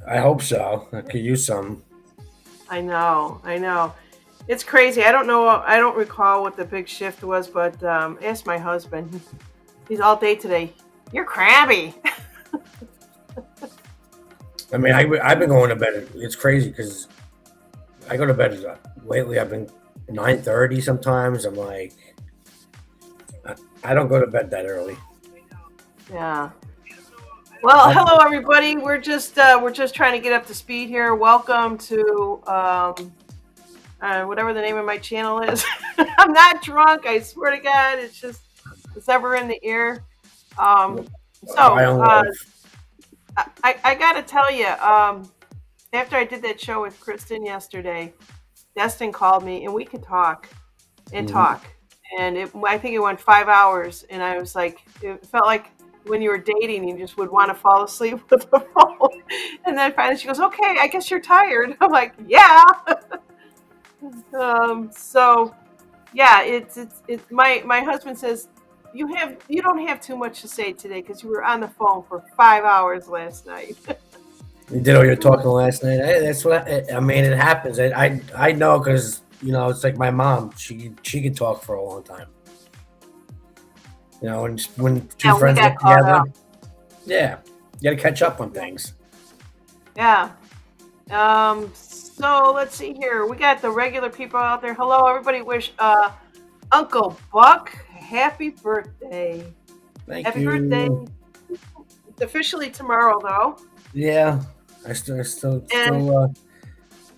I hope so. I could use some. I know, I know. It's crazy. I don't know. I don't recall what the big shift was, but ask my husband. He's all day today. You're crabby. I mean, I've been going to bed. It's crazy because I go to bed lately. I've been 9:30 sometimes. I'm like, I, I don't go to bed that early. Yeah. Well, I, hello everybody. We're just trying to get up to speed here. Welcome to whatever the name of my channel is. I'm not drunk. I swear to God. It's ever in the ear. Um, I so don't uh, love. I got to tell you, after I did that show with Kristen yesterday, Destin called me and we could talk and Mhm. talk. And I think it went 5 hours. And I was like, it felt like when you were dating, you just would want to fall asleep with the phone. And then finally she goes, okay, I guess you're tired. I'm like, yeah. So yeah, it's my husband says, you don't have too much to say today because you were on the phone for 5 hours last night. You did all your talking last night. Hey, that's what I mean. It happens. I know because it's like my mom. She could talk for a long time. When two Yeah, we friends got get caught together, up. yeah, you got to catch up on things. Yeah. So let's see here. We got the regular people out there. Hello, everybody. Wish Uncle Buck happy birthday. Thank Happy birthday. you. It's officially tomorrow, though. Yeah, I still And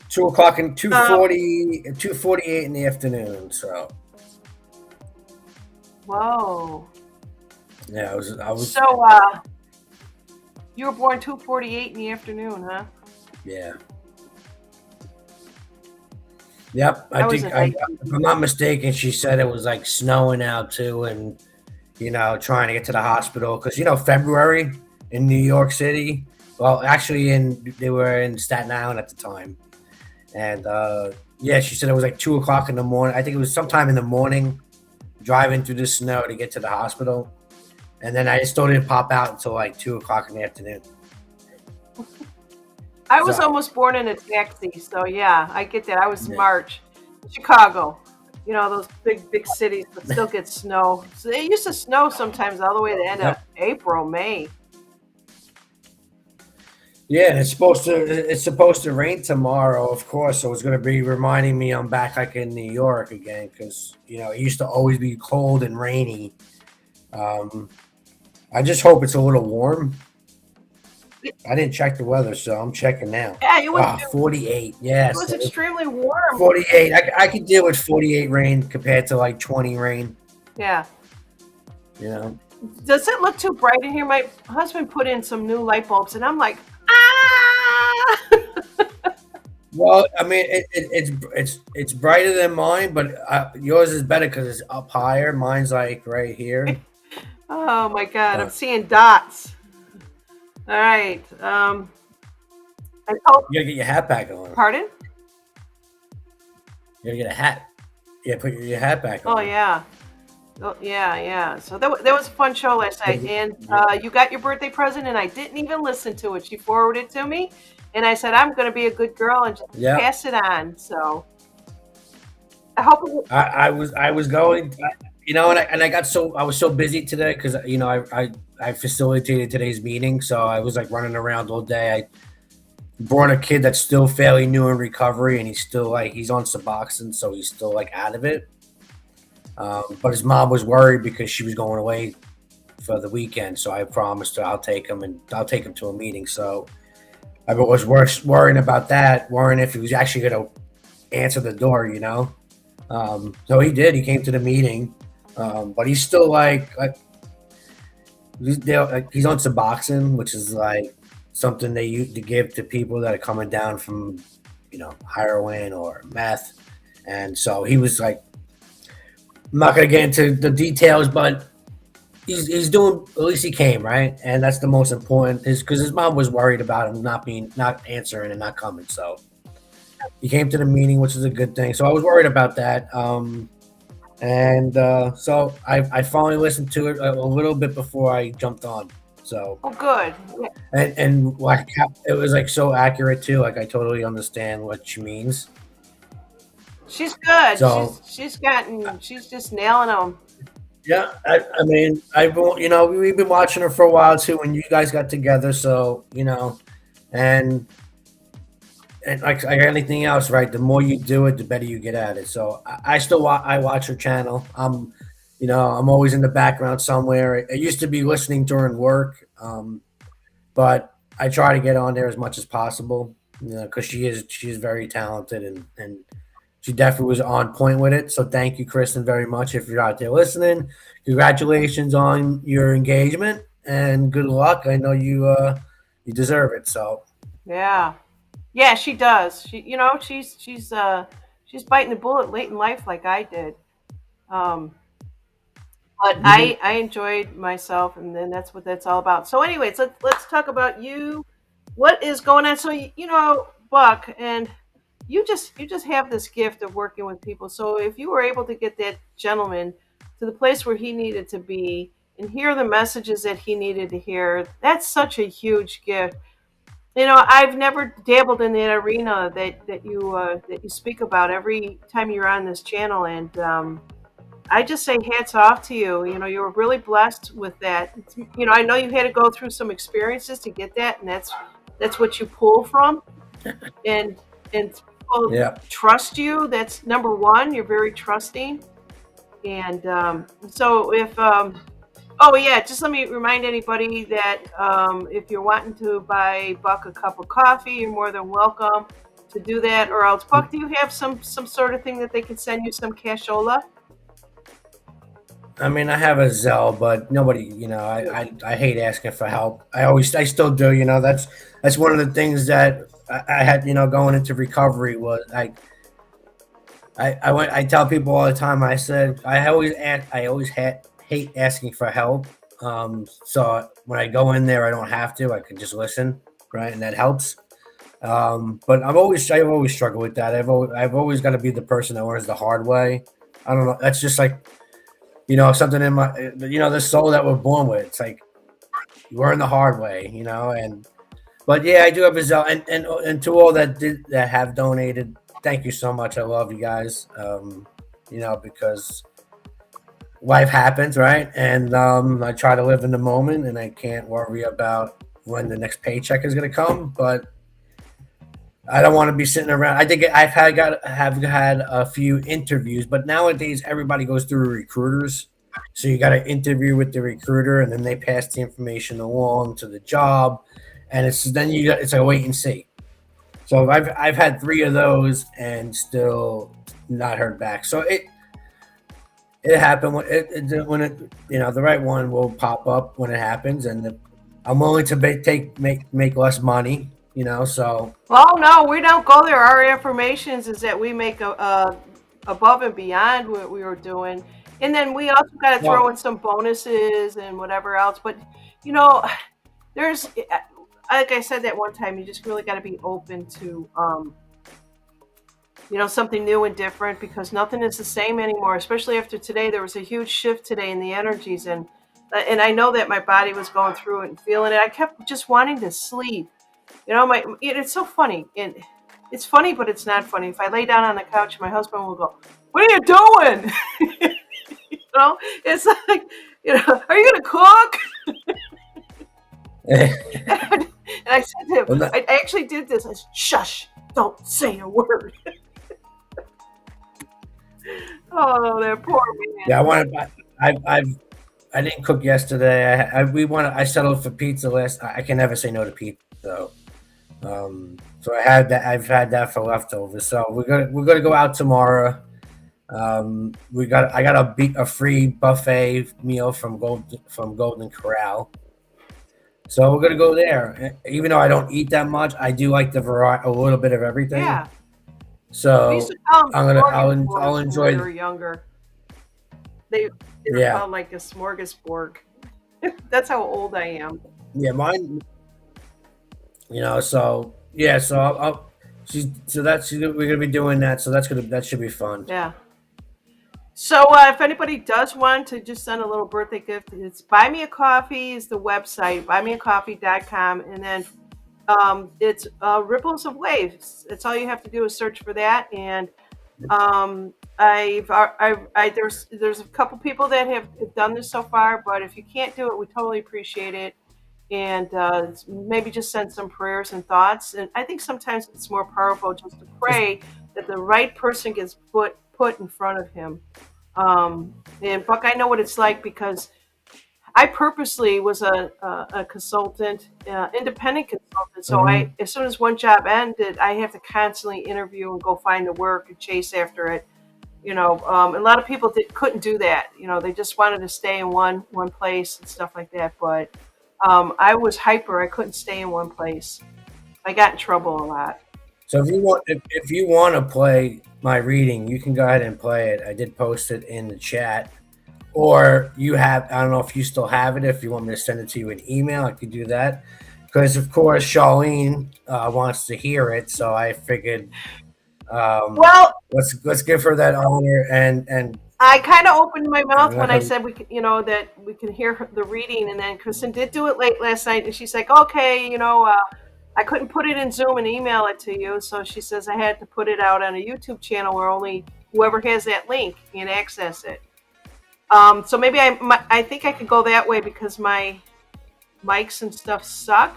2 o'clock and um, 2:48 in the afternoon. So whoa. yeah, I was So you were born 2:48 in the afternoon, huh? yeah. Yep, I I was think in if I'm 19. not mistaken, she said it was like snowing out too, and trying to get to the hospital because February in New York City. Well, actually, they were in Staten Island at the time, and yeah, she said it was like 2 o'clock in the morning. I think it was sometime in the morning, driving through the snow to get to the hospital, and then I still didn't pop out until like 2 o'clock in the afternoon. I was So almost born in a taxi, so yeah, I get that. I was yeah, March, Chicago. You know those big cities that still get snow. So it used to snow sometimes all the way to the end of yep. April, May. Yeah, and it's supposed to rain tomorrow, of course. So it's going to be reminding me I'm back like in New York again because it used to always be cold and rainy. Um, I just hope it's a little warm. I didn't check the weather, so I'm checking now. Yeah, Ah, 48. it Yes, was extremely warm. 48. I could deal with 48 rain compared to like 20 rain. Yeah. You know. Does it look too bright in here? My husband put in some new light bulbs, and I'm like, ah. Well, I mean, it's brighter than mine, but yours is better because it's up higher. Mine's like right here. Oh my God, I'm Uh, seeing dots. All right. I hope. you gotta get your hat back on. Pardon? You gotta get a hat. Yeah, put your hat back Oh on. yeah. Oh, yeah, yeah. So that was a fun show last night. And you got your birthday present, and I didn't even listen to it. She forwarded it to me, and I said, I'm going to be a good girl and just Yeah, pass it on. So I hope it, I was going, and I got I was so busy today because I facilitated today's meeting, so I was like running around all day. I brought a kid that's still fairly new in recovery, and he's on Suboxone, so he's still like out of it. But his mom was worried because she was going away for the weekend, so I promised her I'll take him to a meeting. So I was worrying about that, worrying if he was actually going to answer the door. So he did. He came to the meeting, but he's still he's on Suboxone, which is like something they used to give to people that are coming down from heroin or meth, and so he was like, I'm not gonna get into the details, but he's doing. At least he came, right, and that's the most important. Is because his mom was worried about him not answering and not coming. So he came to the meeting, which is a good thing. So I was worried about that. And so I finally listened to it a little bit before I jumped on. So Oh, good. Yeah. and like it was like so accurate too. Like I totally understand what she means. She's good. So She's just nailing them. yeah, I mean, we've been watching her for a while too. When you guys got together, so and like anything else, right? The more you do it, the better you get at it. So I still I watch her channel. I'm always in the background somewhere. I used to be listening during work, but I try to get on there as much as possible. Because she is very talented and she definitely was on point with it. So thank you, Kristen, very much. If you're out there listening, congratulations on your engagement and good luck. I know you deserve it. So Yeah. Yeah, she does. She's biting the bullet late in life like I did. Um, but mhm. I enjoyed myself, and then that's what that's all about. So, anyways, let's talk about you. What is going on? So, Buck, and you just have this gift of working with people. So, if you were able to get that gentleman to the place where he needed to be and hear the messages that he needed to hear, that's such a huge gift. I've never dabbled in that arena that you speak about every time you're on this channel, and I just say hats off to you. You were really blessed with that. I know you had to go through some experiences to get that, and that's what you pull from, and people Yeah. trust you. That's number one. You're very trusting, and so if oh yeah, just let me remind anybody that if you're wanting to buy Buck a cup of coffee, you're more than welcome to do that. Or else, Buck, do you have some sort of thing that they can send you some cashola? I mean, I have a Zelle, but nobody, I hate asking for help. I still do. That's one of the things that I had, going into recovery was I tell people all the time. I said I always hate asking for help. So when I go in there, I don't have to. I can just listen, right, and that helps. But I've always struggled with that. I've always got to be the person that learns the hard way. I don't know. That's just like something in my the soul that we're born with. It's like you learn the hard way, and but yeah, I do have a Zelle, and to all that have donated, thank you so much. I love you guys. Because life happens, right? And I try to live in the moment, and I can't worry about when the next paycheck is going to come. But I don't want to be sitting around. I think have had a few interviews, but nowadays everybody goes through recruiters. So you got to interview with the recruiter, and then they pass the information along to the job, and it's a wait and see. So I've had three of those and still not heard back. So it happened when the right one will pop up when it happens, and I'm willing to make less money. So Well, no, we don't go there. Our affirmations is that we make a above and beyond what we were doing, and then we also got to throw well, in some bonuses and whatever else. But you know, there's like I said that one time, you just really got to be open to something new and different because nothing is the same anymore. Especially after today, there was a huge shift today in the energies, and I know that my body was going through it and feeling it. I kept just wanting to sleep. It's so funny, and it's funny, but it's not funny. If I lay down on the couch, my husband will go, "What are you doing?" It's like, are you gonna cook? And I said to him, well, not, I actually did this. I said, "Shush! Don't say a word." Oh, that poor man. yeah, I didn't cook yesterday. I settled for pizza last. I can never say no to pizza. So I had that. I've had that for leftovers. So we're gonna go out tomorrow. I got a free buffet meal from Golden Corral. So we're gonna go there. Even though I don't eat that much, I do like the variety, a little bit of everything. Yeah, we used So to call them I'm gonna I'll smorgasbords when we enjoy. were younger. They were Yeah, called like a smorgasbord. That's how old I am. yeah, mine. So yeah, so we're gonna be doing that. So that should be fun. Yeah. So if anybody does want to just send a little birthday gift, it's Buy Me a Coffee is the website, buymeacoffee.com, and then it's Ripples of Waves. It's all you have to do is search for that. And there's a couple people that have done this so far, but if you can't do it, we totally appreciate it. And maybe just send some prayers and thoughts. And I think sometimes it's more powerful just to Just pray that the right person gets put in front of him. And Buck, I know what it's like because I purposely was a consultant, independent consultant. So mhm. as soon as one job ended, I have to constantly interview and go find the work and chase after it. A lot of people couldn't do that. They just wanted to stay in one place and stuff like that. But I was hyper. I couldn't stay in one place. I got in trouble a lot. So if you want to play my reading, you can go ahead and play it. I did post it in the chat. Or you have, I don't know if you still have it. If you want me to send it to you in email, I could do that. Because of course Charlene wants to hear it, so I figured Well, let's give her that honor and I kind of opened my mouth let when I her. said that we can hear the reading, and then Kristen did do it late last night, and she's like, "Okay, I couldn't put it in Zoom and email it to you," so she says I had to put it out on a YouTube channel where only whoever has that link can access it. So maybe I think I could go that way because my mics and stuff suck.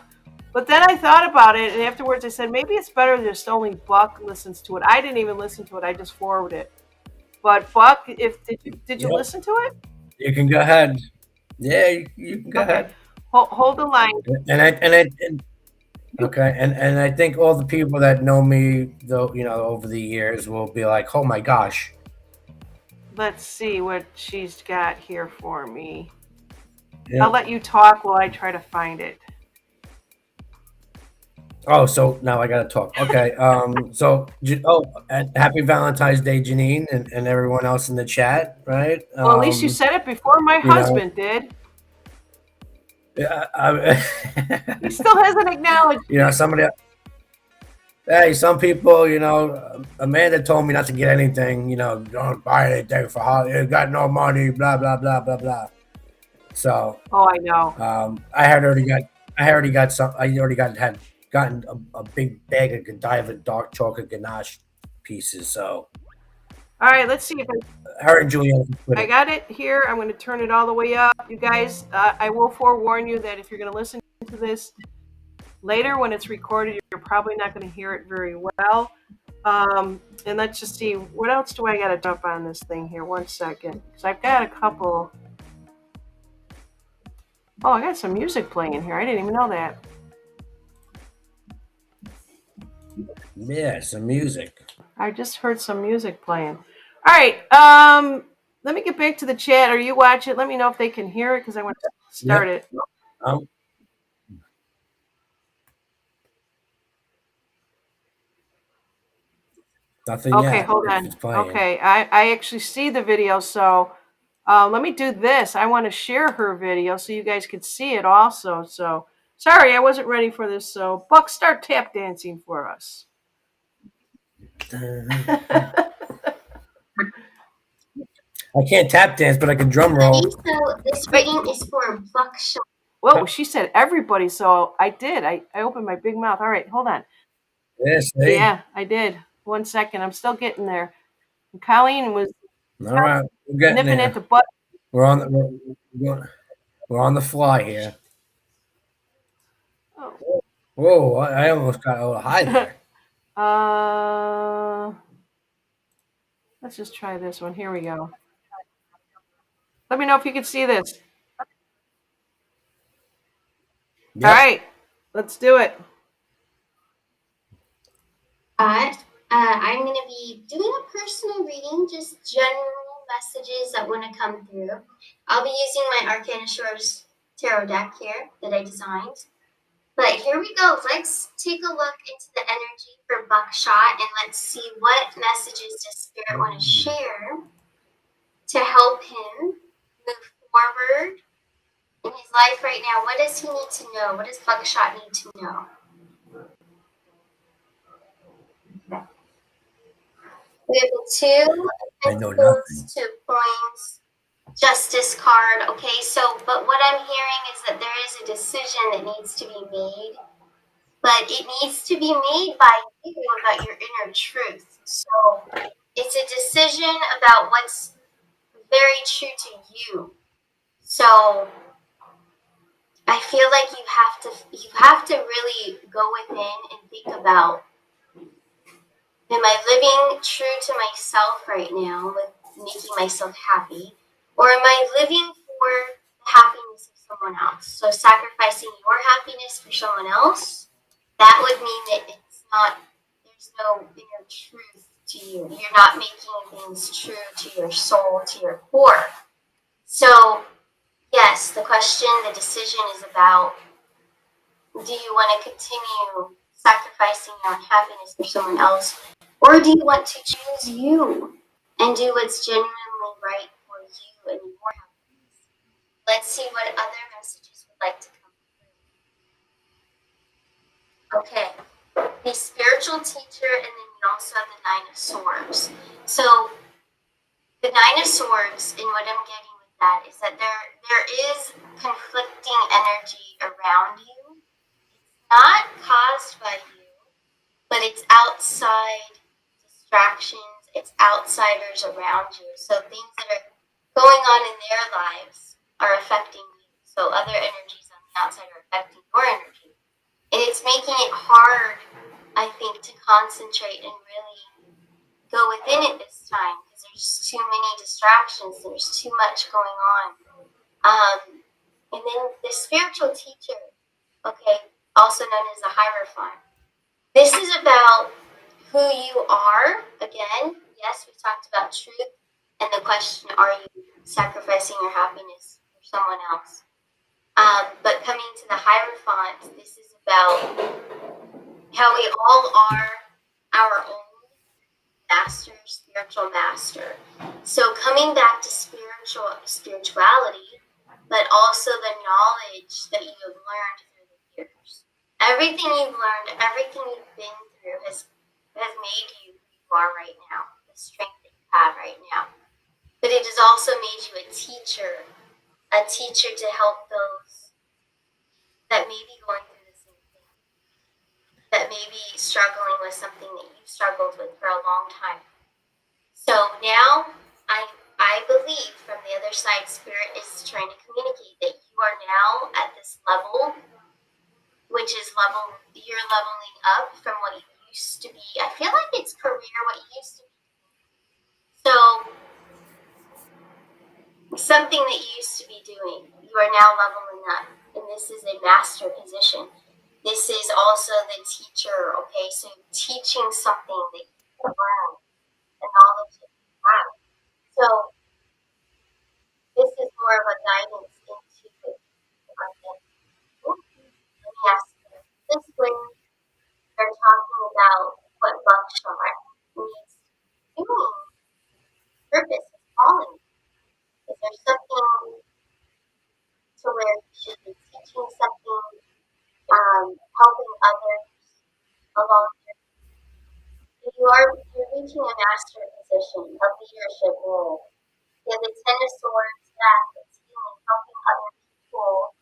But then I thought about it, and afterwards I said maybe it's better just only Buck listens to it. I didn't even listen to it; I just forwarded it. But Buck, if did you Yep, listen to it? you can go ahead. Yeah, you can go Okay, ahead. hold the line. And okay, and I think all the people that know me, though, over the years, will be like, "Oh my gosh." Let's see what she's got here for me. I'll Yeah. let you talk while I try to find it. Oh, so now I gotta talk. Okay. And happy Valentine's Day, Janine, and everyone else in the chat, right? Well, at least you said it before my You know, husband did. yeah, He still hasn't acknowledged it. somebody. Hey, some people, Amanda told me not to get anything. Don't buy anything for holiday. You got no money. Blah blah blah blah blah. So, Oh, I know. I already got some. I already had gotten a big bag of Godiva dark chocolate ganache pieces. So, All right, let's see if her and Juliana can put I it. got it here. I'm going to turn it all the way up. You guys, I will forewarn you that if you're going to listen to this later when it's recorded, you're probably not going to hear it very well. And let's just see, what else do I got to jump on this thing here? One second. Because I've got a couple. Oh, I got some music playing here. I didn't even know that. Yeah, some music. I just heard some music playing. All right. Let me get back to the chat. Are you watching? Let me know if they can hear it because I want to start Yep. it. Um, Nothing Okay, yet. hold If on. it's playing. Okay, I actually see the video, so let me do this. I want to share her video so you guys could see it also. So sorry, I wasn't ready for this. So Buck, start tap dancing for us. I can't tap dance, but I can drum roll. So this Wait. reading is for Buckshot. Whoa, she said everybody, so I did. I opened my big mouth. All right, hold on. Yeah, see? Yeah, I did. 1 second. I'm still getting there. And Colleen was All right, we're getting nipping at there. the butt. We're on the we're on the fly here. Oh. Whoa, I almost got a little high there. Let's just try this one. Here we go. Let me know if you can see this. Yep. All right, let's do it. I'm going to be doing a personal reading, just general messages that want to come through. I'll be using my Arcana Shores tarot deck here that I designed. But here we go. Let's take a look into the energy for Buckshot and let's see what messages does Spirit want to share to help him move forward in his life right now. What does he need to know? What does Buckshot need to know? We have the Two of I And know goes nothing. to points, justice card. Okay, so, but what I'm hearing is that there is a decision that needs to be made, but it needs to be made by you about your inner truth. So it's a decision about what's very true to you. So I feel like you have to really go within and think about, am I living true to myself right now with making myself happy? Or am I living for the happiness of someone else? So sacrificing your happiness for someone else, that would mean that there's no inner truth to you. You're not making things true to your soul, to your core. So, yes, the decision is about, do you want to continue sacrificing your own happiness for someone else? Or do you want to choose you and do what's genuinely right for you and your happiness? Let's see what other messages would like to come through. Okay, the spiritual teacher, and then we also have the Nine of Swords. So the Nine of Swords, and what I'm getting with that is that there is conflicting energy around you. It's not caused by you, but it's outside distractions, it's outsiders around you. So things that are going on in their lives are affecting you. So other energies on the outside are affecting your energy. And it's making it hard, I think, to concentrate and really go within it this time because there's too many distractions, there's too much going on. And then the spiritual teacher, okay, also known as the Hierophant. This is about who you are. Again, yes, we talked about truth and the question, are you sacrificing your happiness for someone else? But coming to the Hierophant, this is about how we all are our own master, spiritual master. So coming back to spirituality, but also the knowledge that you have learned through the years. Everything you've learned, everything you've been through has made you who you are right now, the strength that you have right now. But it has also made you a teacher to help those that may be going through the same thing, that may be struggling with something that you struggled with for a long time. So now I believe from the other side, Spirit is trying to communicate that you are now at this level, which is you're leveling up from what you used to be. I feel like it's career, what you used to be. So something that you used to be doing, you are now leveling up. And this is a master position. This is also the teacher, okay? So teaching something that you learned, the knowledge that you have. So this is more of a guidance into it. Let me ask you, this when they're talking about what Buckshot needs doing, purpose is calling. Is there something to where you should be teaching something, helping others along your, you're reaching a master position, a leadership role. You have the Ten of Swords that is healing, helping other people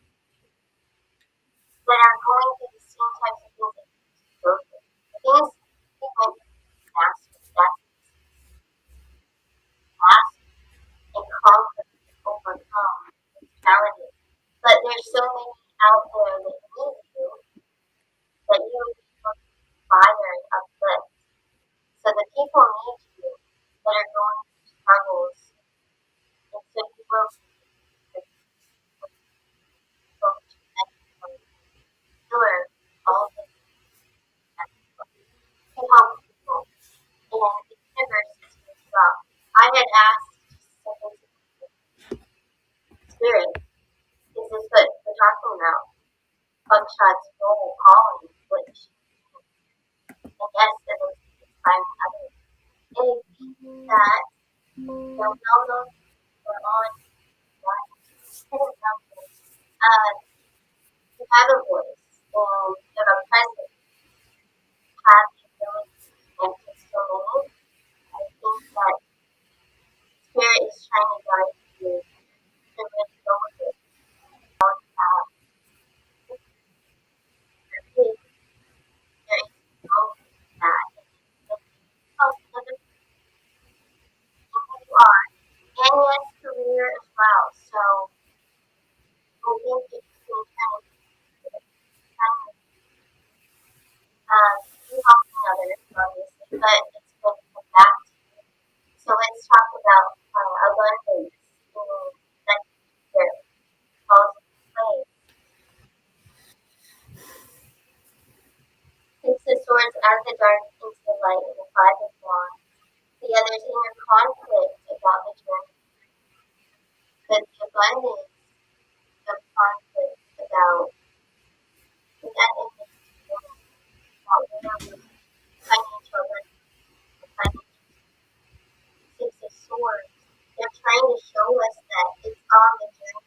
that are going through the same types of things that you go through. The things you went through, master, that's master and conquer and overcome challenges. But there's so many out there that need you, that you would be able to inspire and uplift. So the people need you that are going through struggles. And so you will be able to endure all the to help people. And the universe is as well. I had asked Spirit, is this what we're talking about? Buckshot's role calling, which I guess it is inspiring others. And I think that they'll know they're on one. You have a voice and you have a presence, have the ability to connect with so many. I think that as the dark into the light in the Five of Wands, the other's inner conflict about the journey, but the abundance of conflict about that image about whatever financial financial Six of Swords. They're trying to show us that it's on the journey,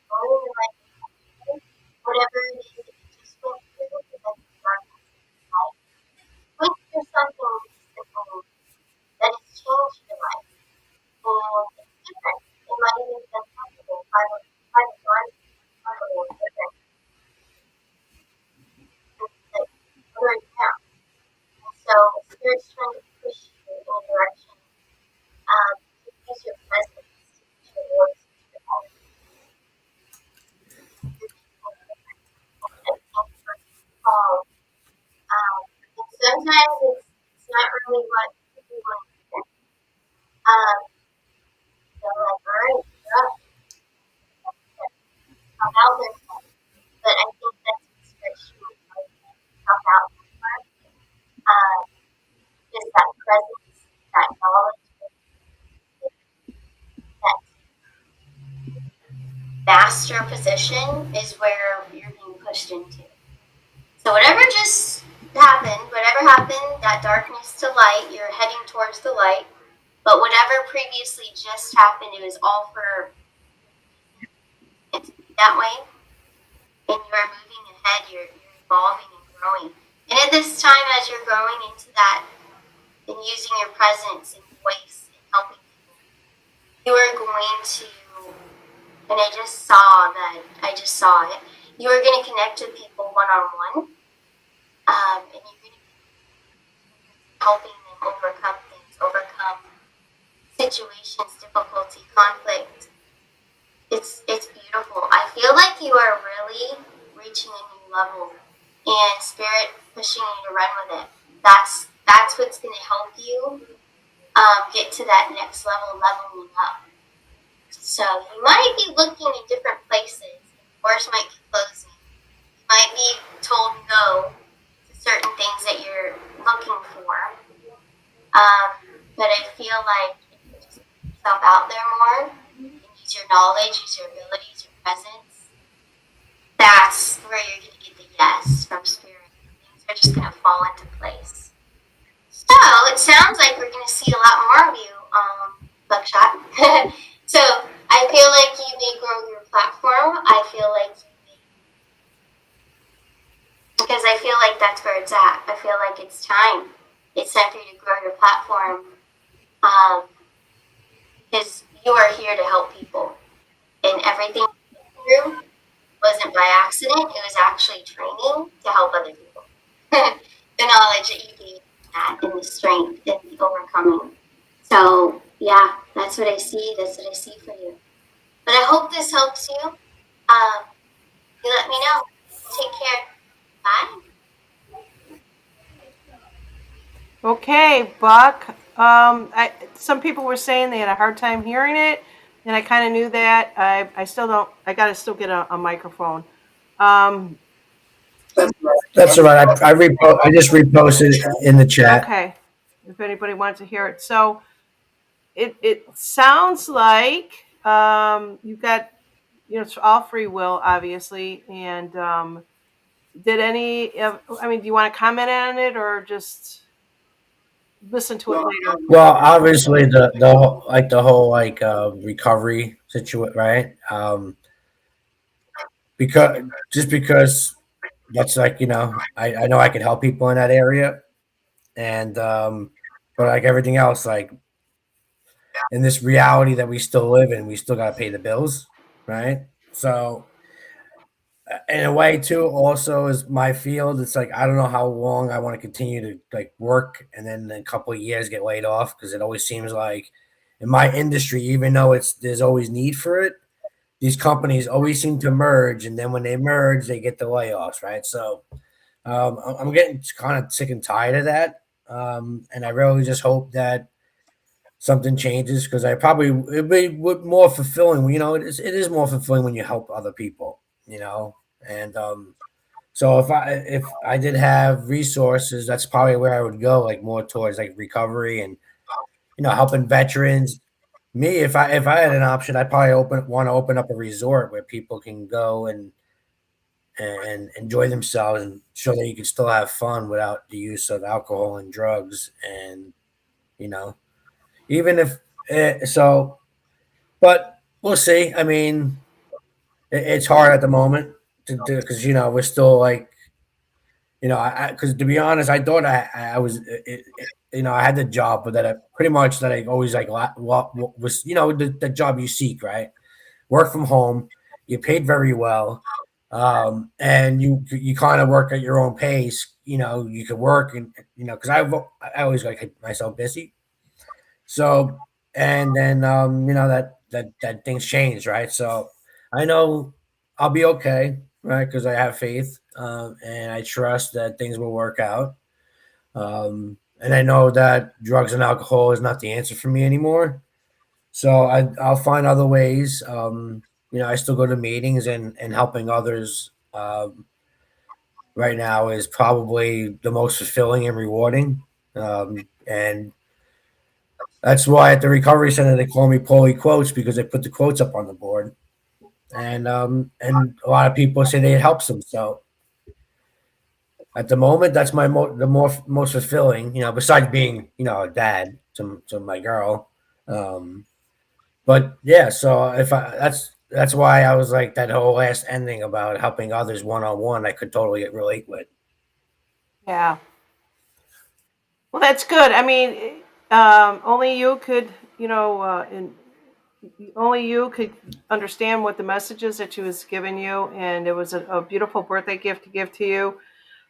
going in the right direction. Whatever it is that you just went through, because the darkness is light. Went through something recently that has changed your life. And it's different. It might even be uncomfortable. Five of Wands is uncomfortable and different. It's like other down. And so Spirit's trying to push you in a direction to use your presence, to use your voice, to use your energy. And sometimes it's not really what you want to hear. So like, all right, you're up. Come out there. But I think that's spiritual. Come out there. Just that presence, that knowledge, that master position is where you're being pushed into. So whatever just happened, that darkness to light, you're heading towards the light. But whatever previously just happened, it was all for it to be that way. And you are moving ahead, you're evolving and growing. And at this time, as you're growing into that and using your presence and voice and helping people, you are going to, and I just saw it, you are going to connect with people one-on-one, and you're going to be helping them overcome things, overcome situations, difficulty, conflict. It's beautiful. I feel like you are really reaching a new level, and Spirit pushing you to run with it. That's what's going to help you get to that next level, leveling up. So you might be looking in different places. Doors might be closing. You might be told no to certain things that you're looking for. But I feel like if you just put yourself out there more and use your knowledge, use your abilities, your presence, that's where you're going to get the yes from Spirit. Things are just going to fall into place. So it sounds like we're going to see a lot more of you, Buckshot. So I feel like you may grow your platform. I feel like you may, because I feel like that's where it's at. I feel like it's time. It's time for you to grow your platform, because you are here to help people. And everything you went through wasn't by accident. It was actually training to help other people. The knowledge that you gained, that and the strength and the overcoming. So yeah, that's what I see. That's what I see for you. But I hope this helps you. You let me know. Take care. Bye. Okay, Buck. Some people were saying they had a hard time hearing it, and I kind of knew that. I still don't. I gotta still get a microphone. That's all right. I just reposted it in the chat. Okay, if anybody wants to hear it. So it sounds like you've got, it's all free will, obviously. And did any? I mean, do you want to comment on it or just listen to it later? Well, obviously the whole recovery situation, right? Because that's I know I could help people in that area, and but like everything else, like in this reality that we still live in, we still got to pay the bills, right? So in a way too, also is my field. It's like I don't know how long I want to continue to like work, and then in a couple of years get laid off, because it always seems like in my industry, even though there's always need for it, these companies always seem to merge, and then when they merge, they get the layoffs, right? So I'm getting kind of sick and tired of that, and I really just hope that something changes, because it'd be more fulfilling. It is more fulfilling when you help other people, and So if I did have resources, that's probably where I would go, like more towards like recovery and helping veterans. Me, if I had an option, I'd probably open want to open up a resort where people can go and enjoy themselves and show that you can still have fun without the use of alcohol and drugs. And you know, even if so, but we'll see. I mean, it's hard at the moment to do because we're still like because to be honest, I thought I was I had the job, but that I pretty much that I always like was the job you seek, right? Work from home, you paid very well, and you kind of work at your own pace. You could work and because I always like keep myself busy. So and then that things change, right? So I know I'll be okay, right? Because I have faith and I trust that things will work out. And I know that drugs and alcohol is not the answer for me anymore. So I'll find other ways. I still go to meetings and helping others right now is probably the most fulfilling and rewarding. And that's why at the recovery center they call me Paulie Quotes because they put the quotes up on the board. And a lot of people say they it helps them. So at the moment, that's the most fulfilling. Besides being a dad to my girl. Um, but yeah, so if I that's why I was like that whole last ending about helping others one on one. I could totally relate with. Yeah. Well, that's good. I mean, only you could, and only you could understand what the messages that she was giving you, and it was a beautiful birthday gift to give to you.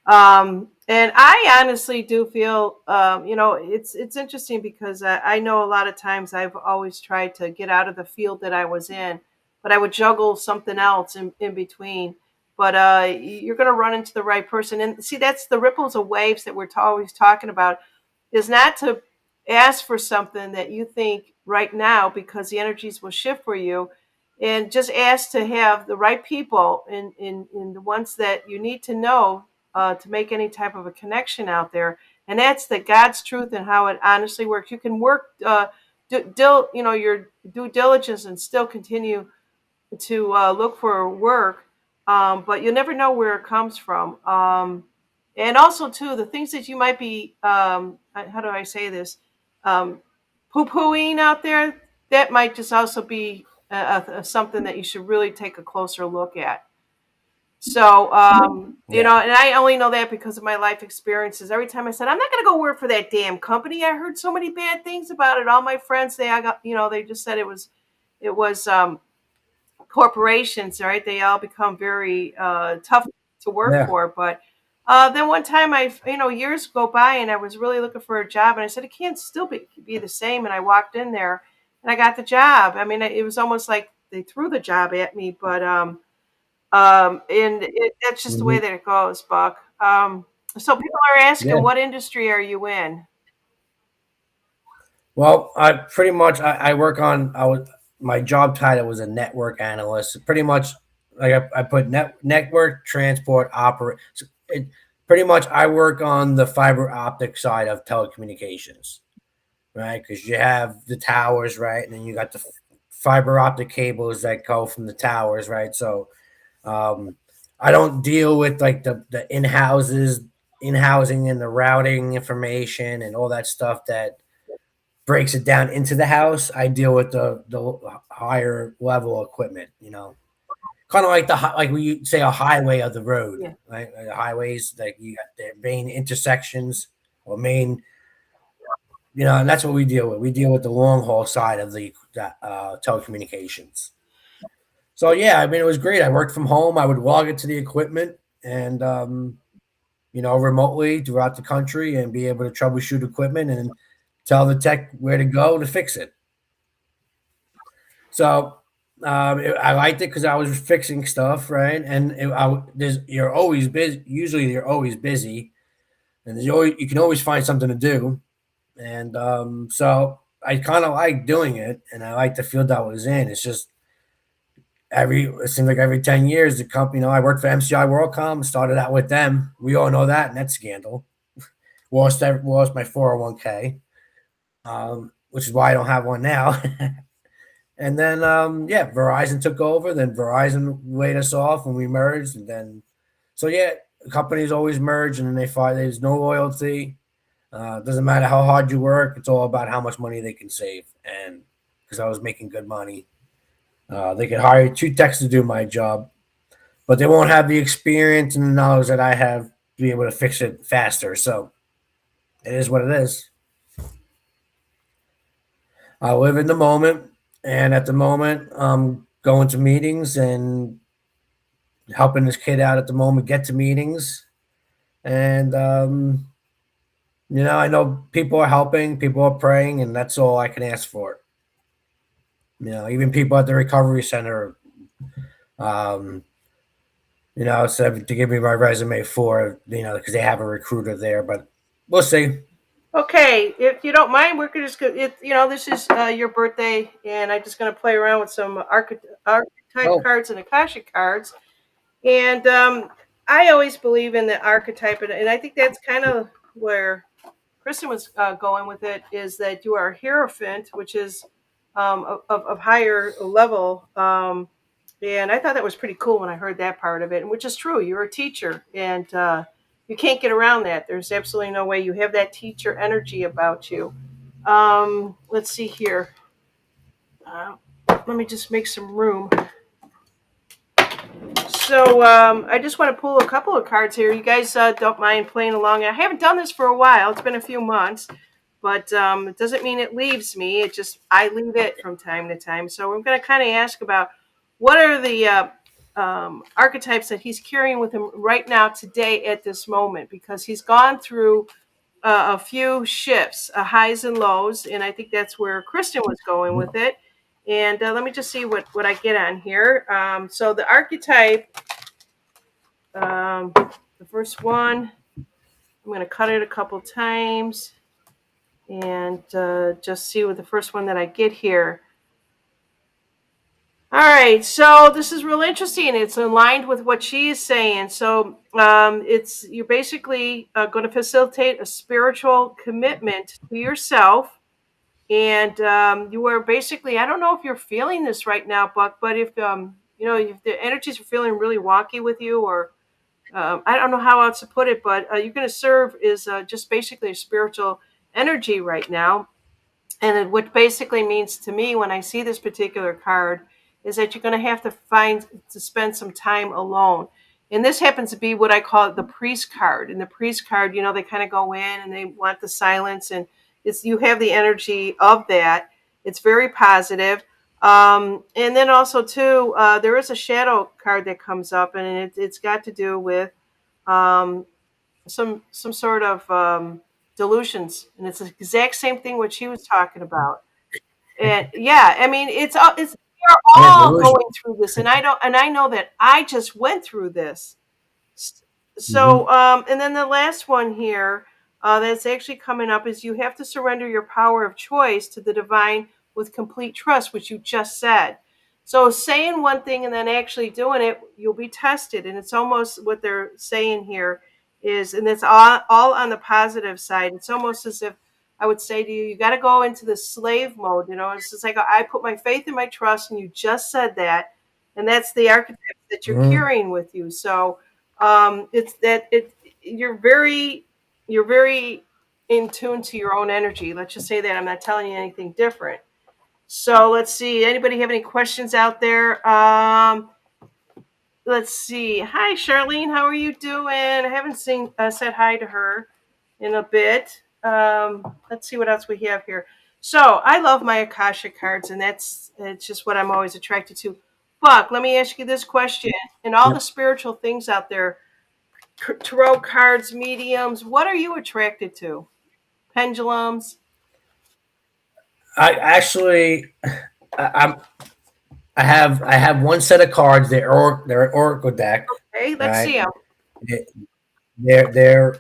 And I honestly do feel, it's interesting because I know a lot of times I've always tried to get out of the field that I was in, but I would juggle something else in between. But you're going to run into the right person, and see, that's the ripples of waves that we're always talking about. Is not to ask for something that you think right now because the energies will shift for you, and just ask to have the right people in the ones that you need to know to make any type of a connection out there. And that's the God's truth and how it honestly works. You can work, your due diligence and still continue to look for work, but you'll never know where it comes from. And also, too, the things that you might be, how do I say this, um, poo-pooing out there, that might just also be something that you should really take a closer look at. So, Yeah, and I only know that because of my life experiences. Every time I said, I'm not going to go work for that damn company, I heard so many bad things about it. All my friends, they just said it was corporations, right? They all become very tough to work yeah. for. But then one time, years go by, and I was really looking for a job, and I said, it can't still be the same. And I walked in there, and I got the job. I mean, it was almost like they threw the job at me, but that's just the way Mhm. that it goes, Buck. So people are Yeah. asking, what industry are you in? Well, I pretty much I work on I was my job title was a network analyst. Pretty much like I put network transport operate. So it pretty much I work on the fiber optic side of telecommunications, right? Because you have the towers, right, and then you got the fiber optic cables that go from the towers, right? So um, I don't deal with like the in housing and the routing information and all that stuff that breaks it down into the house. I deal with the higher level equipment, kind of like like when you say a highway of the road, Yeah. right? Like the highways, like you got their main intersections or main, and that's what we deal with. We deal with the long haul side of the telecommunications. So yeah, I mean, it was great. I worked from home. I would log it to the equipment and remotely throughout the country and be able to troubleshoot equipment and tell the tech where to go to fix it. So I liked it because I was fixing stuff, right? And you're always busy. Usually, you're always busy, and you can always find something to do. And so I kind of like doing it, and I like the field I was in. It's just it seems like every 10 years, the company, I worked for MCI WorldCom, started out with them. We all know that net scandal. Lost my 401k, which is why I don't have one now. And then, Verizon took over. Then Verizon laid us off when we merged. And then, so yeah, companies always merge and then they find there's no loyalty. Doesn't matter how hard you work. It's all about how much money they can save. And because I was making good money, they could hire two techs to do my job, but they won't have the experience and the knowledge that I have to be able to fix it faster. So it is what it is. I live in the moment, and at the moment, I'm going to meetings and helping this kid out at the moment get to meetings. And I know people are helping, people are praying, and that's all I can ask for. Even people at the recovery center, um, said to give me my resume for, because they have a recruiter there, but we'll see. Okay, if you don't mind, we're just going to, this is your birthday, and I'm just going to play around with some archetype cards and Akashic cards. And I always believe in the archetype, and I think that's kind of where Kristen was going with it, is that you are a hierophant, which is of higher level. And I thought that was pretty cool when I heard that part of it, and which is true. You're a teacher, and you can't get around that. There's absolutely no way. You have that teacher energy about you. Let's see here. Let me just make some room. So I just want to pull a couple of cards here. You guys don't mind playing along. I haven't done this for a while. It's been a few months, but it doesn't mean it leaves me. It just, I leave it from time to time. So I'm going to kind of ask about what are the archetypes that he's carrying with him right now, today, at this moment, because he's gone through a few shifts, highs and lows, and I think that's where Kristen was going with it. And let me just see what I get on here. So the archetype, the first one, I'm going to cut it a couple times and just see what the first one that I get here. All right, so this is real interesting. It's aligned with what she's saying. So you're basically going to facilitate a spiritual commitment to yourself. And you are basically, I don't know if you're feeling this right now, Buck, but if, if the energies are feeling really wonky with you, or I don't know how else to put it, but you're going to serve is just basically a spiritual energy right now. And what basically means to me when I see this particular card is that you're going to have to spend some time alone. And this happens to be what I call the priest card. And the priest card, they kind of go in and they want the silence, and you have the energy of that. It's very positive. And then also too, there is a shadow card that comes up, and it's got to do with some sort of delusions, and it's the exact same thing what she was talking about. And yeah, I mean, we are all going through this, and I know that I just went through this. So, and then the last one here that's actually coming up is you have to surrender your power of choice to the divine with complete trust, which you just said. So saying one thing and then actually doing it, you'll be tested. And it's almost what they're saying here is, and it's all on the positive side. It's almost as if I would say to you, you got to go into the slave mode. It's just like, I put my faith and my trust, and you just said that. And that's the archetype that you're carrying with you. So it's that you're very in tune to your own energy. Let's just say that. I'm not telling you anything different. So let's see. Anybody have any questions out there? Let's see. Hi, Charlene. How are you doing? I haven't said hi to her in a bit. Let's see what else we have here. So I love my Akashic cards, and it's just what I'm always attracted to. Buck, let me ask you this question. In all the spiritual things out there, tarot cards, mediums, what are you attracted to? Pendulums? I have one set of cards. They're an oracle deck. Okay, let's see them. They're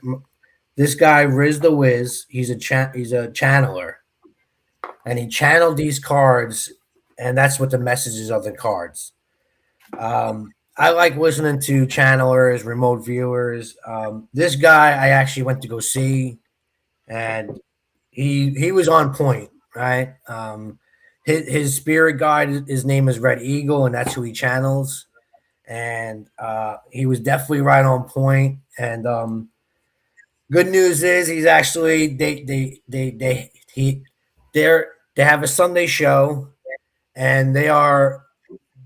this guy Riz the Wiz. He's a channeler, and he channeled these cards, and that's what the messages of the cards. I like listening to channelers, remote viewers. This guy I actually went to go see, and he was on point, right? His spirit guide, his name is Red Eagle, and that's who he channels. And he was definitely right on point. And good news is he's actually they have a Sunday show, and they are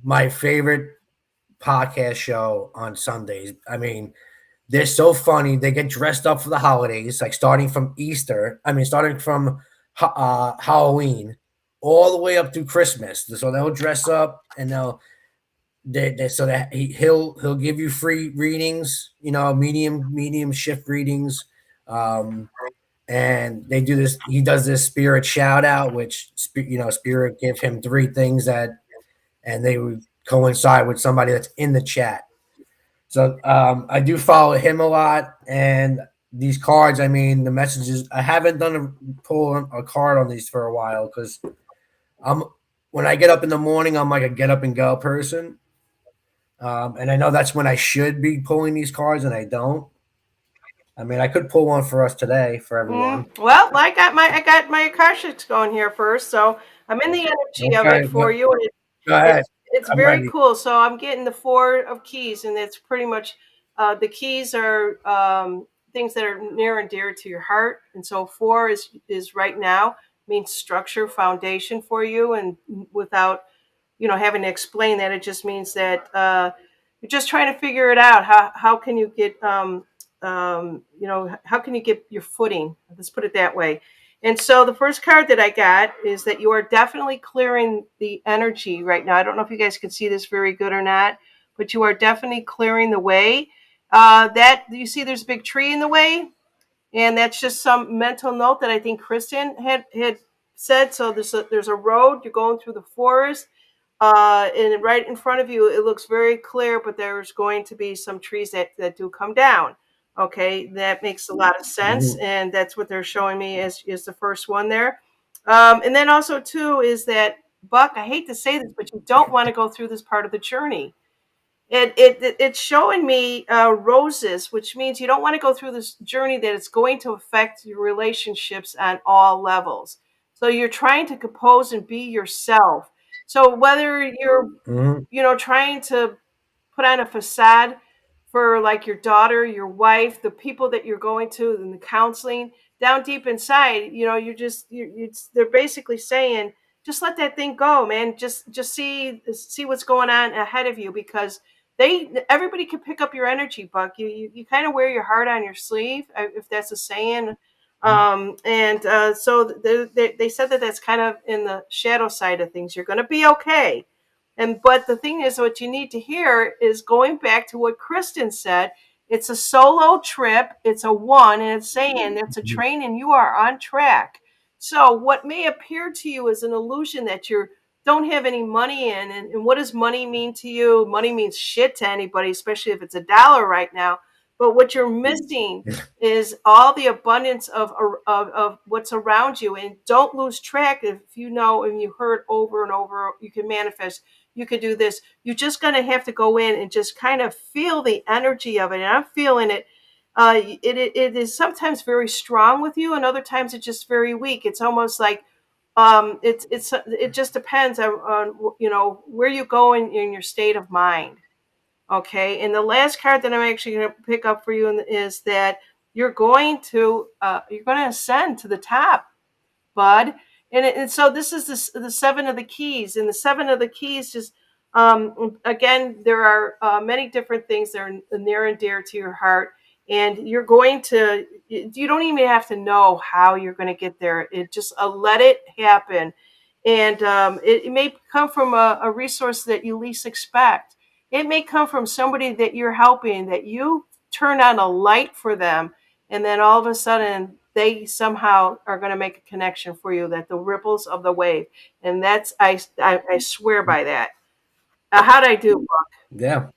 my favorite podcast show on Sundays. I mean, they're so funny. They get dressed up for the holidays, like starting from Easter. I mean, starting from Halloween all the way up through Christmas. So they'll dress up and so that he'll give you free readings, medium shift readings. Um, and they do this. He does this spirit shout out, which spirit give him three things and they would coincide with somebody that's in the chat. So I do follow him a lot, and these cards. I mean, the messages. I haven't done pull a card on these for a while because I'm when I get up in the morning, I'm like a get up and go person, and I know that's when I should be pulling these cards, and I don't. I mean, I could pull one for us today for everyone. Well, I got my Akashics going here first, so I'm in the energy of it Okay, for you, and go ahead. it's I'm very ready. cool. So I'm getting the four of keys, and it's pretty much the keys are things that are near and dear to your heart, and so four is right now means structure, foundation for you, and without having to explain that, it just means that you're just trying to figure it out. How can you get how can you get your footing? Let's put it that way. And so the first card that I got is that you are definitely clearing the energy right now. I don't know if you guys can see this very good or not, but you are definitely clearing the way. That you see, there's a big tree in the way, and that's just some mental note that I think Kristen had said. So there's a road. You're going through the forest, and right in front of you, it looks very clear, but there's going to be some trees that do come down. Okay, that makes a lot of sense, Mhm. and that's what they're showing me is the first one there. And then also too is that Buck. I hate to say this, but you don't want to go through this part of the journey. It's showing me roses, which means you don't want to go through this journey that it's going to affect your relationships on all levels. So you're trying to compose and be yourself. So whether you're, Mhm. trying to put on a facade for like your daughter, your wife, the people that you're going to, and the counseling down deep inside, they're basically saying, just let that thing go, man. Just see what's going on ahead of you because everybody can pick up your energy, Buck. You kind of wear your heart on your sleeve, if that's a saying. And so they said that that's kind of in the shadow side of things. You're going to be okay. And but the thing is, what you need to hear is going back to what Kristen said. It's a solo trip. It's a one, and it's saying it's a train, and you are on track. So what may appear to you as an illusion that you don't have any money in, and what does money mean to you? Money means shit to anybody, especially if it's a dollar right now. But what you're missing is all the abundance of what's around you, and don't lose track. If you know and you heard over and over, you can manifest, you could do this. You're just going to have to go in and just kind of feel the energy of it. And I'm feeling it. It is sometimes very strong with you, and other times it's just very weak. It's almost like it just depends on where you go in your state of mind. Okay, and the last card that I'm actually going to pick up for you is that you're going to ascend to the top, bud. And so this is the seven of the keys, and the seven of the keys just again, there are many different things that are near and dear to your heart, and you don't even have to know how you're going to get there. It just let it happen, and it may come from a resource that you least expect. It may come from somebody that you're helping, that you turn on a light for them, and then all of a sudden they somehow are going to make a connection for you, that the ripples of the wave. And that's I swear by that. How'd I do? Yeah.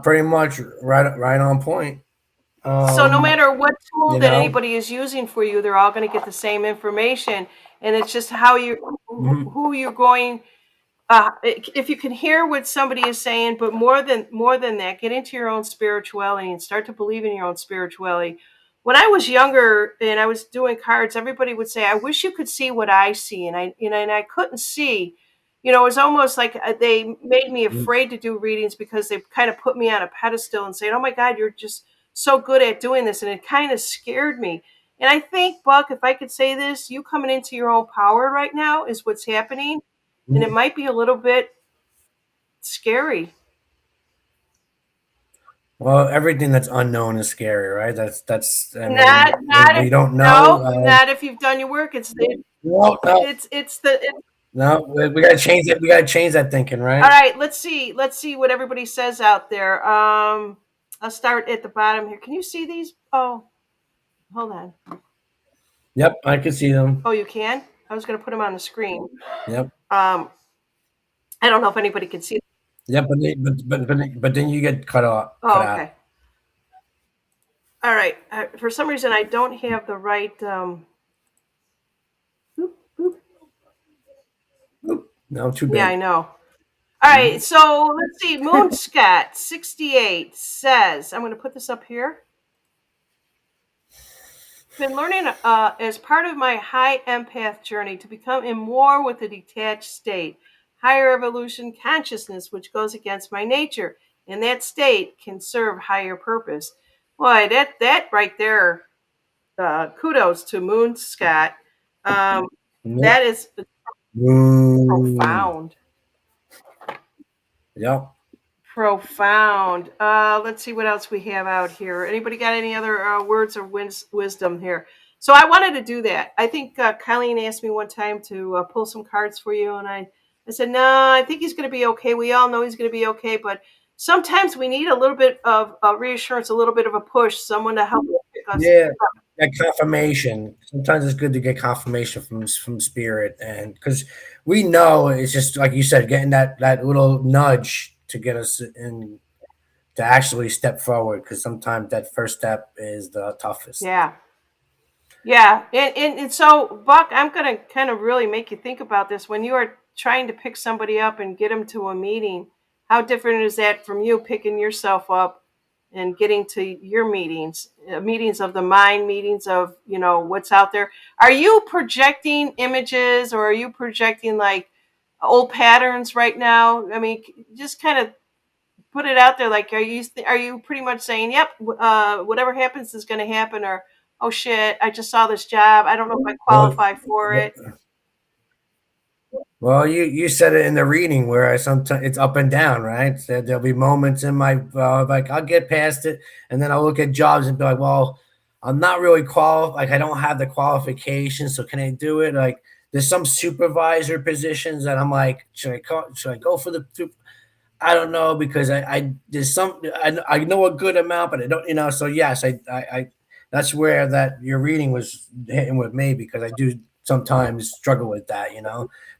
Pretty much right on point. So no Um, matter what tool you that know. anybody is using for you, they're all going to get the same information, and it's just how you Mhm. who you're going if you can hear what somebody is saying, but more than that, get into your own spirituality and start to believe in your own spirituality. When I was younger and I was doing cards, everybody would say, "I wish you could see what I see," and I couldn't see. It was almost like they made me afraid to do readings because they kind of put me on a pedestal and saying, "Oh my God, you're just so good at doing this," and it kind of scared me. And I think, Buck, if I could say this, you coming into your own power right now is what's happening, and it Mhm. might be a little bit scary. Well, everything that's unknown is scary, right? That's. I Not mean, not if we don't know. no, not if you've done your work. No, no, It's no. We gotta change it. We gotta change that thinking, all right? right. Let's see what everybody says out there. I'll start at the bottom here. Can you see these? Oh, hold on. Yep, I can see them. Oh, you can. I was going to put them on the screen. Yep, Um, I don't know if anybody can see. yep. But then you get cut off, cut Oh, out. okay. All right. For some reason, I don't have the right. Boop, boop. Oop, no, too Yeah, I big. know. All right. So let's see. Moonscat 68 says, I'm going to put this up here. Been learning as part of my high empath journey to become in more with a detached state, higher evolution consciousness, which goes against my nature. And that state can serve higher purpose. Boy, that right there, kudos to Moon Scott. Yep. That is Boom. profound. Yep. Profound. Let's see what else we have out here. Anybody got any other words of wisdom here? So I wanted to do that. I think Colleen asked me one time to pull some cards for you, and I said, no, I think he's going to be okay. We all know he's going to be okay, but sometimes we need a little bit of reassurance, a little bit of a push, someone to help pick us. Yeah. That confirmation. Sometimes it's good to get confirmation from spirit, and because we know it's just like you said, getting that little nudge to get us in to actually step forward. Because sometimes that first step is the toughest. Yeah. Yeah, and so Buck, I'm going to kind of really make you think about this. When you are trying to pick somebody up and get them to a meeting, how different is that from you picking yourself up and getting to your meetings, meetings of the mind, meetings of, what's out there? Are you projecting images, or are you projecting like old patterns right now? I mean, just kind of put it out there. Like, are you pretty much saying, "Yep, whatever happens is going to happen," or "Oh shit, I just saw this job. I don't know if I Well, qualify for it." well, you said it in the reading where I sometimes it's up and down, right? So there'll be moments in my like I'll get past it, and then I'll look at jobs and be like, well, I'm not really qualified. Like I don't have the qualifications, so can I do it? Like there's some supervisor positions that I'm like, should I go for the I don't know because I there's some I know a good amount, but I don't So yes, I that's where that your reading was hitting with me because I do sometimes struggle with that.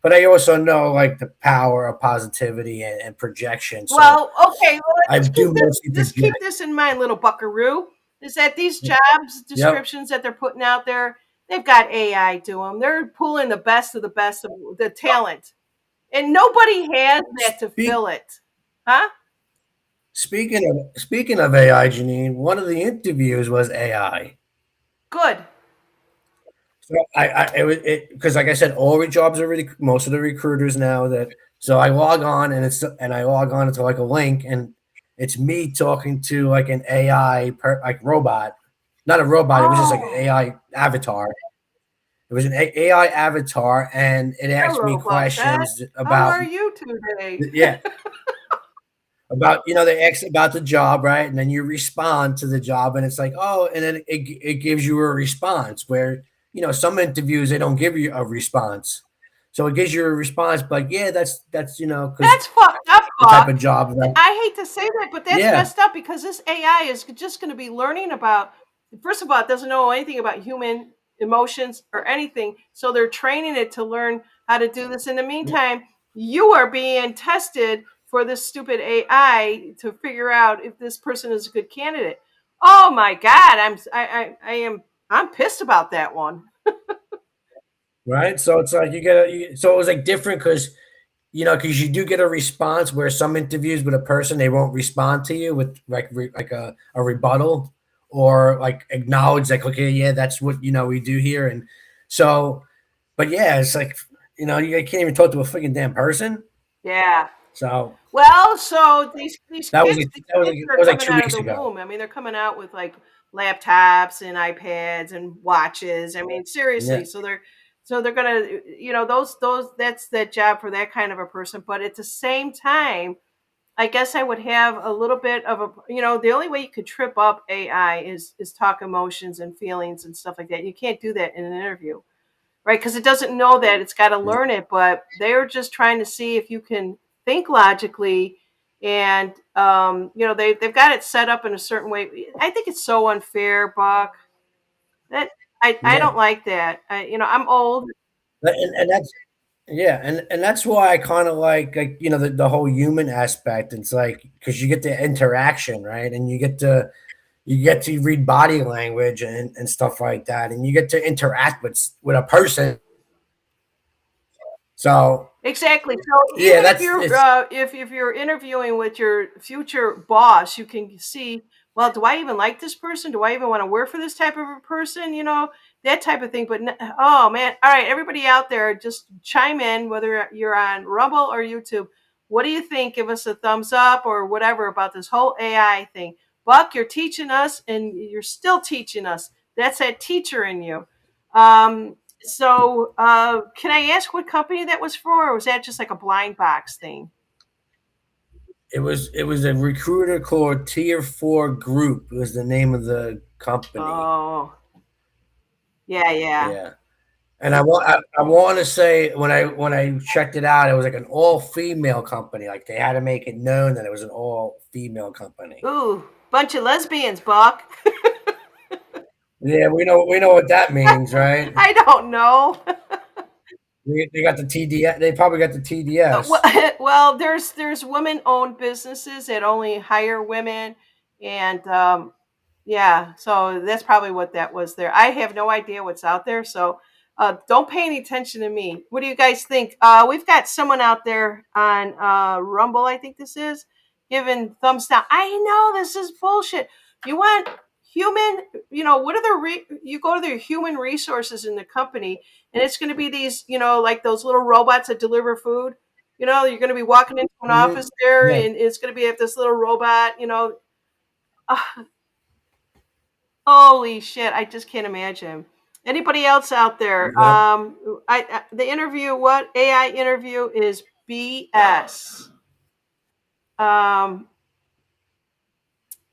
But I also know like the power of positivity and projection. So Well, okay. Well, I let's do keep this. mostly Just keep project. this in mind, little Buckaroo. Is that these jobs Yep. descriptions that they're putting out there? They've got AI do them. They're pulling the best of the talent, and nobody has that to Speak, fill it, huh? speaking of AI, Janine, one of the interviews was AI. Good. So it was because like I said, all the jobs are really most of the recruiters now that so I log on and I log on into like a link and it's me talking to like an AI like robot, not a robot. It was just like an Oh, AI avatar. It was an AI avatar, and it asked me hello, Buckshot. questions How about are you today? yeah about they ask about the job, right? And then you respond to the job, and it's like, oh, and then it gives you a response where some interviews they don't give you a response, so it gives you a response, but yeah, that's because That's fucked up, the type Buck. of job that I hate to say that, but that's yeah, messed up because this AI is just going to be learning about. First of all, it doesn't know anything about human emotions or anything, so they're training it to learn how to do this. In the meantime, you are being tested for this stupid AI to figure out if this person is a good candidate. Oh my God, I'm pissed about that one. right. So it's like so it was like different because because you do get a response where some interviews with a person they won't respond to you with like a rebuttal or like acknowledge like okay yeah that's what we do here and so but yeah it's like you can't even talk to a freaking damn person Yeah. so Well, so these that was kids like these that was like kids that are was like coming two out of weeks the ago. womb. I mean, they're coming out with like laptops and iPads and watches. I mean, seriously. Yeah, So they're gonna those that's that job for that kind of a person. But at the same time, I guess I would have a little bit of the only way you could trip up AI is talk emotions and feelings and stuff like that. You can't do that in an interview, right? Because it doesn't know that it's got to yeah. learn it, but they're just trying to see if you can think logically, and they've got it set up in a certain way. I think it's so unfair, Buck. That I Yeah. don't like that. I'm old. And that's yeah, and that's why I kind of like the whole human aspect. It's like because you get the interaction, right, and you get to read body language and stuff like that, and you get to interact with a person. So Exactly. So yeah, even if that's you're it's if you're interviewing with your future boss, you can see, well, do I even like this person? Do I even want to work for this type of a person? That type of thing. But oh man, all right, everybody out there, just chime in whether you're on Rumble or YouTube. What do you think? Give us a thumbs up or whatever about this whole AI thing. Buck, you're teaching us, and you're still teaching us. That's that teacher in you. So, can I ask what company that was for, or was that just like a blind box thing? it was a recruiter called Tier 4 Group was the name of the company. Oh, yeah, yeah. Yeah. And I want to say when I checked it out, it was like an all female company. Like they had to make it known that it was an all female company. Ooh, bunch of lesbians, Buck. Yeah, we know what that means, right? I don't know. They got the TDS. They probably got the Well, TDS. well, there's women-owned businesses that only hire women, and yeah, so that's probably what that was there. I have no idea what's out there, so don't pay any attention to me. What do you guys think? We've got someone out there on Rumble, I think this is, giving thumbs down. I know this is bullshit. You want human, what are you go to the human resources in the company, and it's going to be these, like those little robots that deliver food. You're going to be walking into an Hmm. office there, Yeah, and it's going to be at this little robot. Holy shit! I just can't imagine. Anybody else out there? yep. The interview, what AI interview is BS. Um,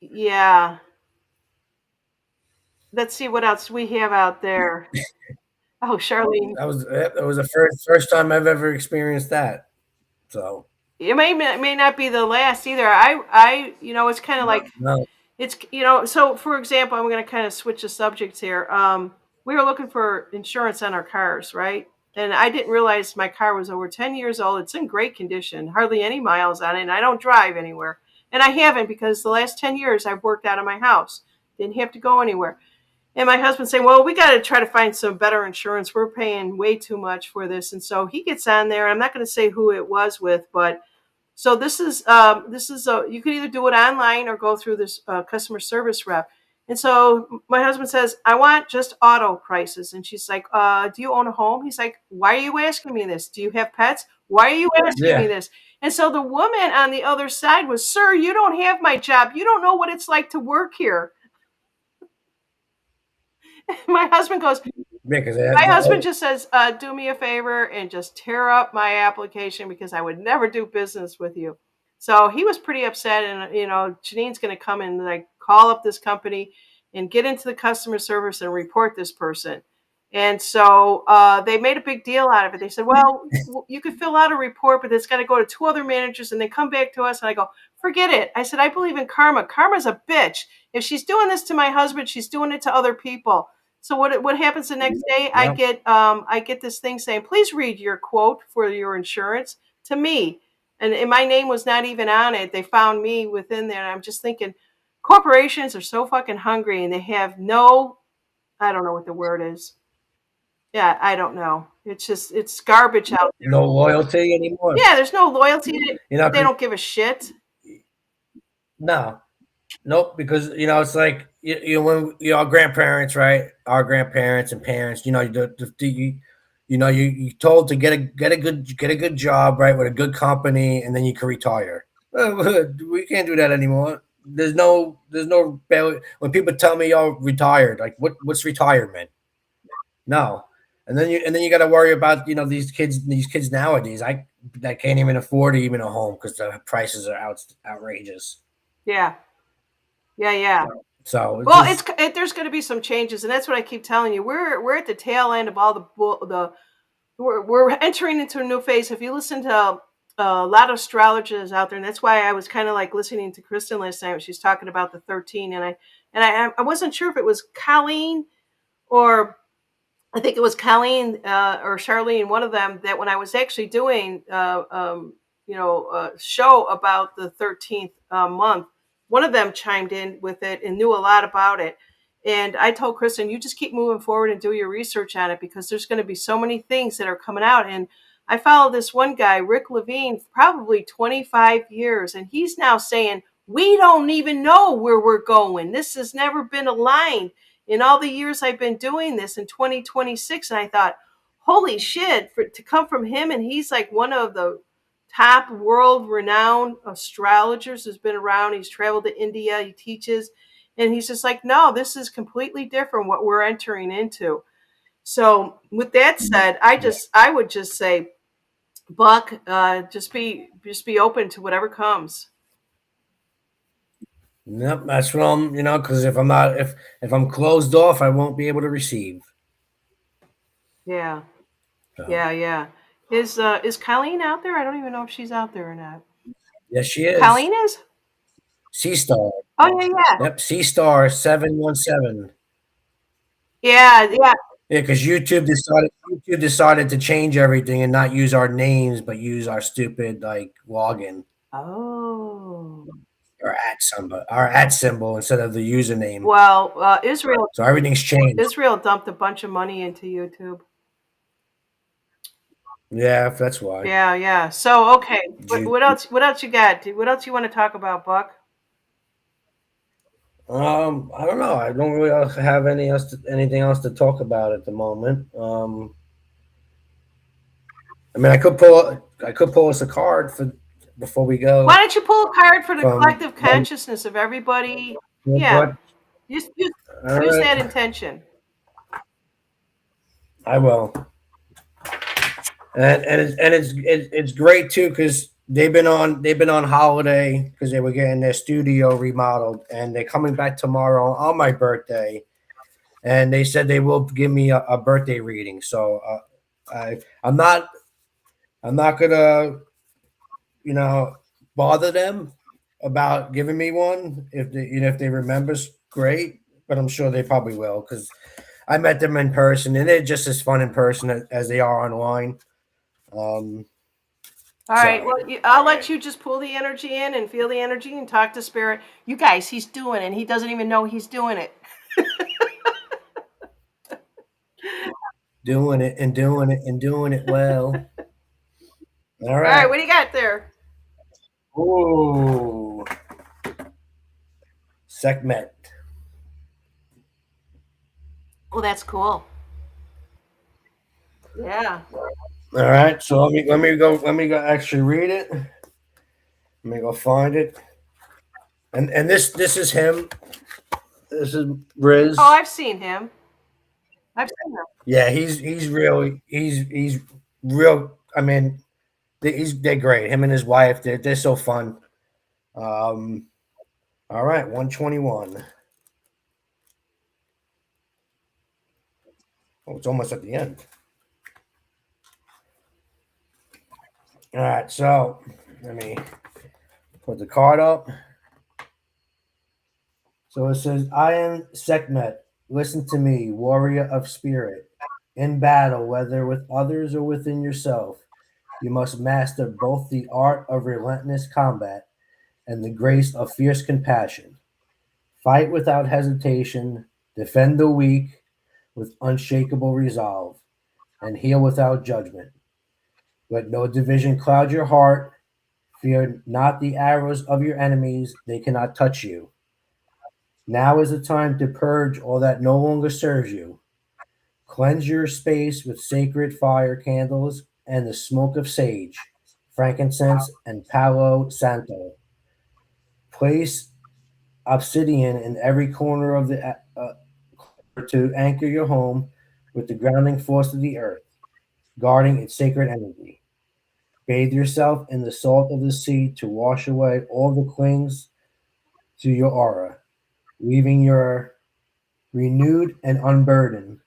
yeah. Let's see what else we have out there. Oh, Charlene, That was the first time I've ever experienced that. So it may not be the last either. It's kind of like no, it's so for example, I'm going to kind of switch the subjects here. We were looking for insurance on our cars, right? And I didn't realize my car was over 10 years old. It's in great condition, hardly any miles on it, and I don't drive anywhere. And I haven't because the last 10 years I've worked out of my house. Didn't have to go anywhere. And my husband saying, "Well, we got to try to find some better insurance. We're paying way too much for this." And so he gets on there. I'm not going to say who it was with, but so this is you can either do it online or go through this customer service rep. And so my husband says, "I want just auto prices." And she's like, "Do you own a home?" He's like, "Why are you asking me this? Do you have pets? Why are you asking me yeah, this?" And so the woman on the other side was, "Sir, you don't have my job. You don't know what it's like to work here." My husband goes, because my husband just says, "Do me a favor and just tear up my application because I would never do business with you." So he was pretty upset, and Janine's going to come and like call up this company and get into the customer service and report this person. And so they made a big deal out of it. They said, "Well, you could fill out a report, but it's got to go to two other managers, and they come back to us." And I go, "Forget it." I said, "I believe in karma. Karma's a bitch. If she's doing this to my husband, she's doing it to other people." So what happens the next day? I yeah, get this thing saying, "Please read your quote for your insurance to me," and my name was not even on it. They found me within there, and I'm just thinking, corporations are so fucking hungry, and they have no, I don't know what the word is. Yeah, I don't know. It's garbage out there. No loyalty anymore. Yeah, there's no loyalty. You know, They don't give a shit. no, nope. Because it's like when our grandparents, right? Our grandparents and parents. You told to get a good job, right, with a good company, and then you can retire. We can't do that anymore. There's no when people tell me, "Oh, retired," like what's retirement? No. And then you got to worry about these kids nowadays. I can't even afford even a home because the prices are outrageous. Yeah, yeah. So it's Well, just there's going to be some changes, and that's what I keep telling you. We're at the tail end of all the we're entering into a new phase. If you listen to a lot of astrologers out there, and that's why I was kind of like listening to Kristen last night when she's talking about the 13, and I wasn't sure if it was Colleen or I think it was Colleen or Charlene, one of them, that when I was actually doing, a show about the 13th month, one of them chimed in with it and knew a lot about it. And I told Kristen, you just keep moving forward and do your research on it because there's going to be so many things that are coming out. And I follow this one guy, Rick Levine, probably 25 years, and he's now saying, we don't even know where we're going. This has never been aligned in all the years I've been doing this in 2026. And I thought, holy shit, to come from him. And he's like one of the top world renowned astrologers who's been around. He's traveled to India, he teaches. And he's just like, no, this is completely different what we're entering into. So with that said, yeah. I would just say, Buck, just be open to whatever comes. Yep, that's what because if I'm closed off, I won't be able to receive. Yeah, So yeah. Is Colleen out there? I don't even know if she's out there or not. yes, she is. Colleen is? C Star. Oh yeah. Yep, C Star 717. Yeah. Yeah, because YouTube decided to change everything and not use our names, but use our stupid like login Oh. or at symbol instead of the username. Well, Israel So everything's changed. Israel dumped a bunch of money into YouTube. Yeah, that's why. Yeah. So okay, Ju- what else? What else you got? What else you want to talk about, Buck? I don't know. I don't really have anything else to talk about at the moment. I mean, I could pull us a card for before we Why go don't you pull a card for the from collective consciousness of everybody? Yeah, what? All use that right, intention. I will. And it's great too because they've been on holiday because they were getting their studio remodeled and they're coming back tomorrow on my birthday and they said they will give me a birthday reading. So I'm not gonna bother them about giving me one if they remember, great, but I'm sure they probably will because I met them in person and they're just as fun in person as they are online. Um, All right. so Well, I'll let you just pull the energy in and feel the energy and talk to spirit. You guys, he's doing it. He doesn't even know he's doing it. doing it and doing it and doing it well. All All right. right. What do you got there? Ooh, Sekhmet. Oh, that's cool. Yeah. All right. So let me go actually read it. Let me go find it. And this is him. This is Riz. Oh, I've seen him. I've seen him. Yeah, he's real. He's real. I mean, they're great. Him and his wife, they're so fun. Um, all right, 121. Oh, it's almost at the end. All right, so let me put the card up. So it says, I am Sekhmet. Listen to me, warrior of spirit. In battle, whether with others or within yourself, you must master both the art of relentless combat and the grace of fierce compassion. Fight without hesitation, defend the weak with unshakable resolve. and heal without judgment. Let no division cloud your heart. Fear not the arrows of your enemies, they cannot touch you. Now is the time to purge all that no longer serves you. Cleanse your space with sacred fire candles and the smoke of sage, frankincense, and palo santo. Place obsidian in every corner of the to anchor your home with the grounding force of the earth, guarding its sacred energy. Bathe yourself in the salt of the sea to wash away all the clings to your aura, leaving your renewed and unburdened.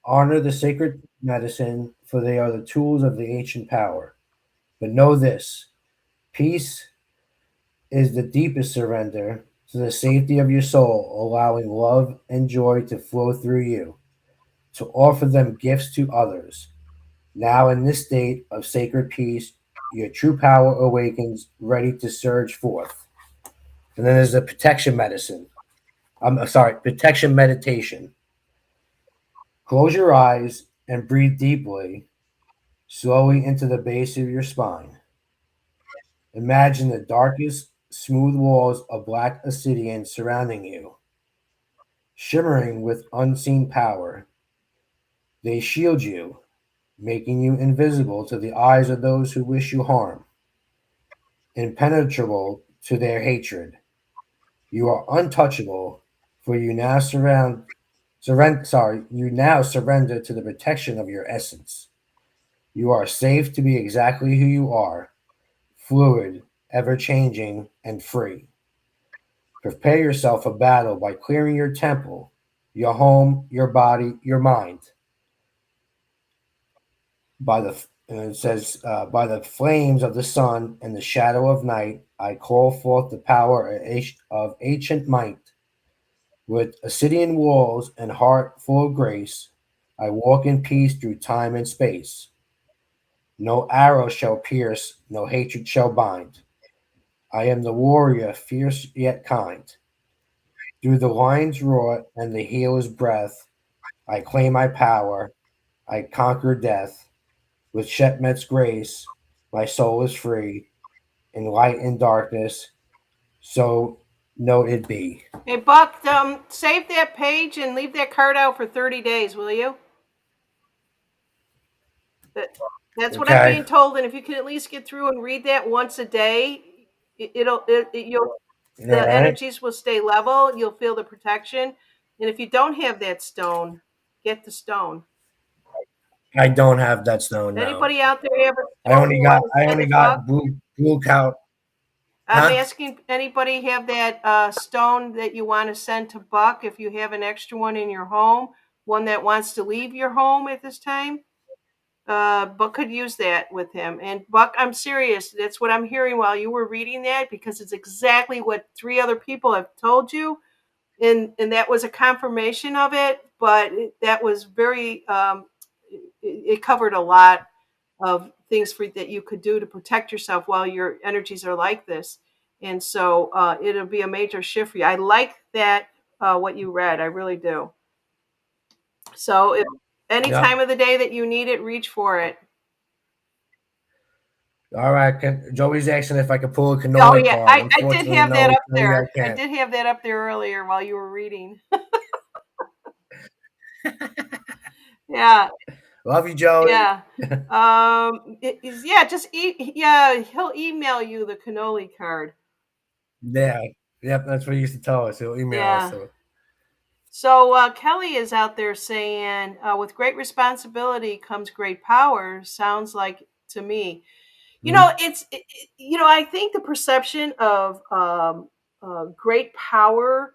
Honor the sacred medicine, for they are the tools of the ancient power. But know this: peace is the deepest surrender to the safety of your soul, allowing love and joy to flow through you, to offer them gifts to others. Now, in this state of sacred peace, your true power awakens, ready to surge forth. And then there's the protection medicine. I'm sorry, protection meditation. Close your eyes and breathe deeply, slowly into the base of your spine. Imagine the darkest, smooth walls of black obsidian surrounding you, shimmering with unseen power. They shield you, making you invisible to the eyes of those who wish you harm, impenetrable to their hatred. You are untouchable, for you now surrender to the protection of your essence. You are safe to be exactly who you are, fluid, ever changing, and free. Prepare yourself for battle by clearing your temple, your home, your body, your mind. And it says, by the flames of the sun and the shadow of night, I call forth the power of ancient might. With obsidian walls and heart full of grace, I walk in peace through time and space. No arrow shall pierce, no hatred shall bind. I am the warrior, fierce yet kind. Through the lion's roar and the healer's breath, I claim my power. I conquer death. With Shetmet's grace, my soul is free. In light and darkness, so know it be. Hey, Buck, save that page and leave that card out for 30 days, will you? That's what I'm Okay. being told, and if you can at least get through and read that once a day, you'll All the right. energies will stay level. You'll feel the protection, and if you don't have that stone, get the stone. I don't have that stone, no. Anybody out there have a stone you want to I send only to Buck? got blue cow. I'm Huh? asking anybody have that stone that you want to send to Buck if you have an extra one in your home, one that wants to leave your home at this time. Buck could use that with him. And Buck, I'm serious. That's what I'm hearing while you were reading that because it's exactly what 3 other people have told you. And that was a confirmation of it, but that was very, it covered a lot of things that you could do to protect yourself while your energies are like this. And so it'll be a major shift for you. I like that, what you read. I really do. So if any Yep. time of the day that you need it, reach for it. All right. Joey's asking if I can pull a Oh cannoli yeah, card. I did Unfortunately, have that no, up Joey, I there. I can't. did have that up there earlier while you were reading. Yeah, Love you, Joey. yeah. Yeah, yeah, he'll email you the cannoli card. Yeah. Yep, that's what he used to tell us. He'll email us. Yeah. So. So Kelly is out there saying, with great responsibility comes great power. Sounds like to me. Mhm. I think the perception of great power,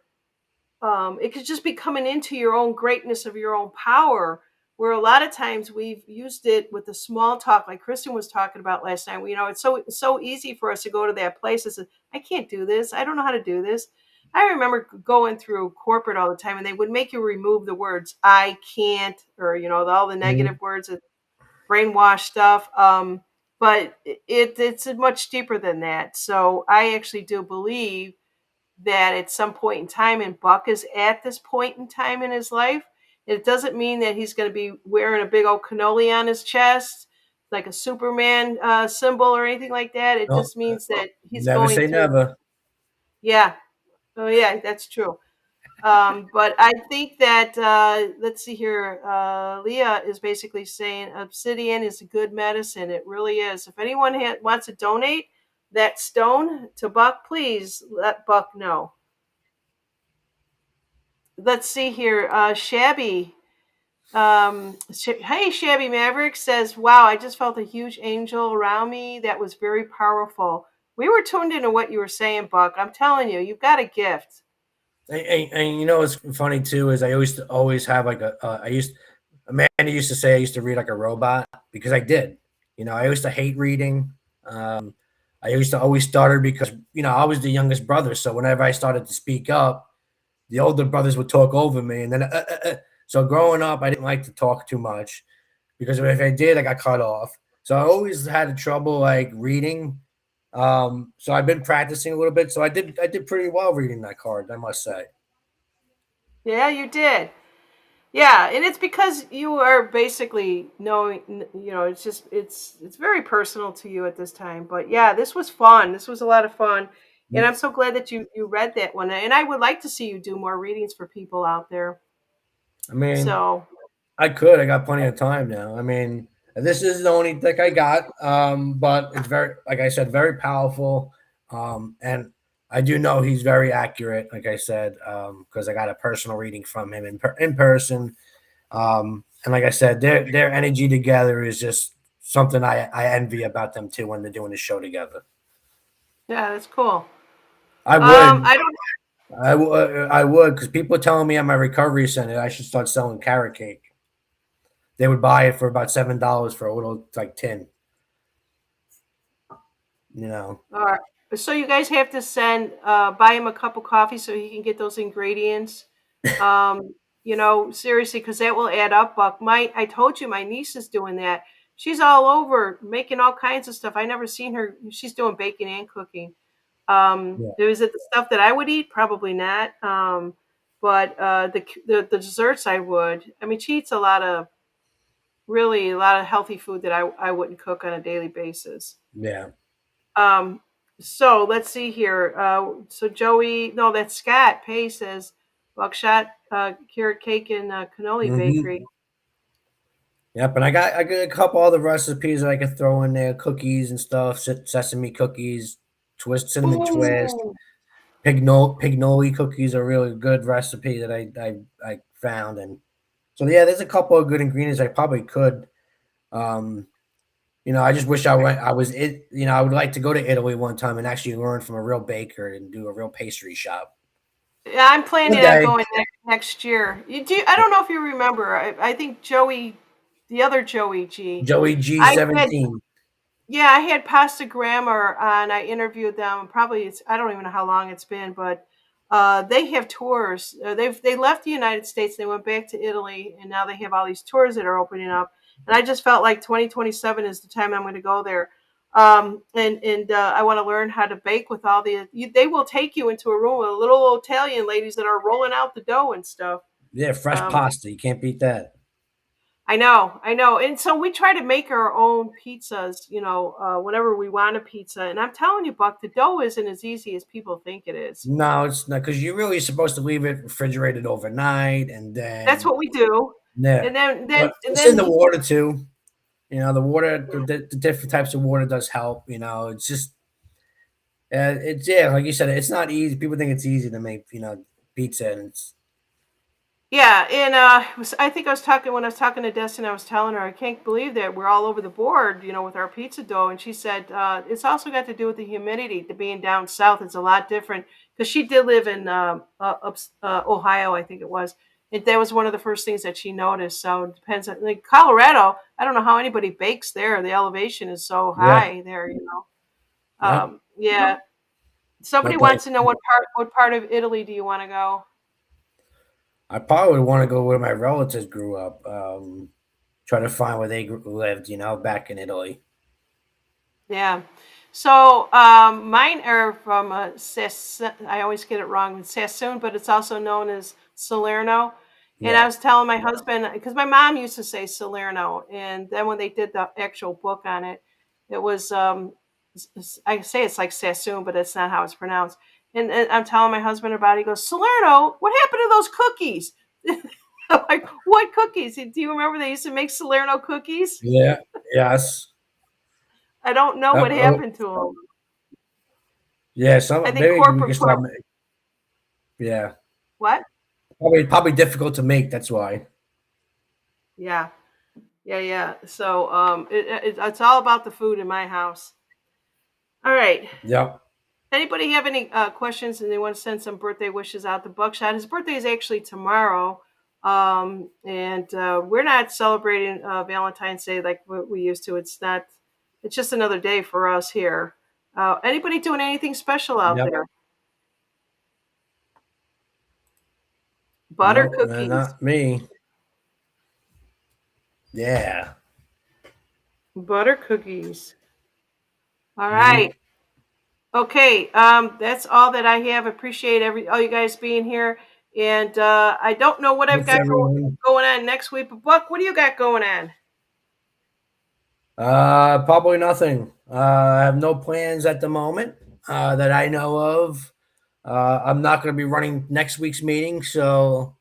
it could just be coming into your own greatness of your own power. Where a lot of times we've used it with the small talk, like Kristen was talking about last night. It's so easy for us to go to that place and say, "I can't do this. I don't know how to do this." I remember going through corporate all the time, and they would make you remove the words "I can't" or all the negative Mhm. words, brainwash stuff. But it's much deeper than that. So I actually do believe that at some point in time, and Buck is at this point in time in his life, It doesn't mean that he's going to be wearing a big old cannoli on his chest, like a Superman symbol or anything like that. It No, just means that he's never going say through. never. Yeah. Oh, yeah, that's true. But I think that let's see here. Leah is basically saying obsidian is a good medicine. It really is. If anyone wants to donate that stone to Buck, please let Buck know. Let's see here. Shabby. Hey, Shabby Maverick says, "Wow, I just felt a huge angel around me. That was very powerful. We were tuned into what you were saying, Buck. I'm telling you, you've got a gift." And you know what's funny too is I used to always have like Amanda used to say I used to read like a robot because I did. You know, I used to hate reading. I used to always stutter because I was the youngest brother, so whenever I started to speak up, the older brothers would talk over me, and then so growing up, I didn't like to talk too much because if I did, I got cut off. So I always had trouble like reading. So I've been practicing a little bit. So I did pretty well reading that card, I must say. Yeah, you did. Yeah, and it's because you are basically knowing, it's just it's very personal to you at this time. But yeah, this was fun. This was a lot of fun. And I'm so glad that you read that one. And I would like to see you do more readings for people out there. I mean, So, I could. I got plenty of time now. I mean, this is the only deck I got, but it's very, like I said, very powerful. And I do know he's very accurate, like I said, because I got a personal reading from him in person. And like I said, their energy together is just something I envy about them too when they're doing the show together. yeah, that's cool. I would, I don't I would, because people are telling me at my recovery center I should start selling carrot cake. They would buy it for about $7 for a little like tin. You know. All right. So you guys have to buy him a cup of coffee so he can get those ingredients. Um, seriously, because that will add up, Buck. I told you my niece is doing that. She's all over making all kinds of stuff. I never seen her. She's doing baking and cooking. Yeah. Is it the stuff that I would eat? Probably not. But the desserts I would. I mean, she eats a lot of healthy food that I wouldn't cook on a daily basis. Yeah. Um, so let's see here. So Joey, no, that's Scott Pay says buckshot, carrot cake, and cannoli Hmm. bakery. Yep. And I got a couple other recipes that I could throw in there, cookies and stuff, sesame cookies, cinnamon twist, Ooh. pignoli cookies are a really good recipe that I found. And so yeah, there's a couple of good ingredients I probably could. Um, I just wish I was it. I would like to go to Italy one time and actually learn from a real baker and do a real pastry shop. Yeah, I'm planning One on day. going next year. I don't know if you remember. I think Joey, the other Joey G. Joey G I had 17. Yeah, I had Pasta Grammar and I interviewed them. Probably I don't even know how long it's been, but they have tours. They left the United States, they went back to Italy, and now they have all these tours that are opening up. And I just felt like 2027 is the time I'm going to go there. And I want to learn how to bake with all they will take you into a room with little Italian ladies that are rolling out the dough and stuff. Yeah, fresh Um, pasta. You can't beat that. I know. And so we try to make our own pizzas, whenever we want a pizza. And I'm telling you, Buck, the dough isn't as easy as people think it is. No, it's not because you're really supposed to leave it refrigerated overnight, and That's then what we do. yeah, And then, then, but and it's in then, the water too. The water, the different types of water does help. It's just it's yeah, like you said, it's not easy. People think it's easy to make pizza, and it's yeah. And I think when I was talking to Destin, I was telling her, I can't believe that we're all over the board, with our pizza dough. And she said, it's also got to do with the humidity. To being down south, it's a lot different because she did live in Ohio, I think it was. That was one of the first things that she noticed. So it depends on like Colorado. I don't know how anybody bakes there. The elevation is so yeah, high there. yep. Yeah. Somebody But like wants to know what part of Italy do you want to go? I probably want to go where my relatives grew up. Try to find where they lived. Back in Italy. Yeah. So mine are from I always get it wrong with Sassoon, but it's also known as Salerno. And I Yeah. was telling my husband, because my mom used to say Salerno, and then when they did the actual book on it, it was I say it's like Sassoon, but it's not how it's pronounced. And I'm telling my husband about it. He goes, Salerno, what happened to those cookies? I'm like, what cookies? Do you remember they used to make Salerno cookies? Yeah. Yes. I don't know what Oh, happened to them. yeah. I Some think maybe we corporate can put start. them. Yeah. What? Probably difficult to make. That's why. Yeah, yeah. So it's all about the food in my house. All right. Yep. Anybody have any questions and they want to send some birthday wishes out to Buckshot? His birthday is actually tomorrow. And we're not celebrating Valentine's Day like we used to. It's not, it's just another day for us here. Anybody doing anything special out Yep. there? Butter Nope. cookies. Not me. Yeah. Butter cookies. All right. Mhm. Okay, that's all that I have. Appreciate all you guys being here, and I don't know what I've Thanks, got everyone. going on next week. But Buck, what do you got going on? Probably nothing. I have no plans at the moment that I know of. I'm not going to be running next week's meeting, so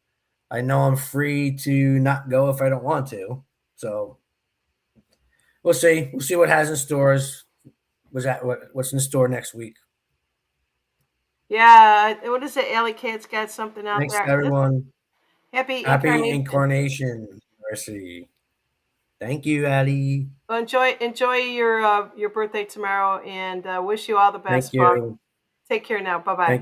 I know I'm free to not go if I don't want to. So we'll see. We'll see what has in stores. What's in store next week? Yeah, what is it? Alley Cat's got something out Thanks, there. everyone. Happy Happy incarnation. incarnation anniversary. Thank you, Addie. Well, enjoy your birthday tomorrow, and wish you all the Thank best, Buck. you. Take care now. Bye bye. Thank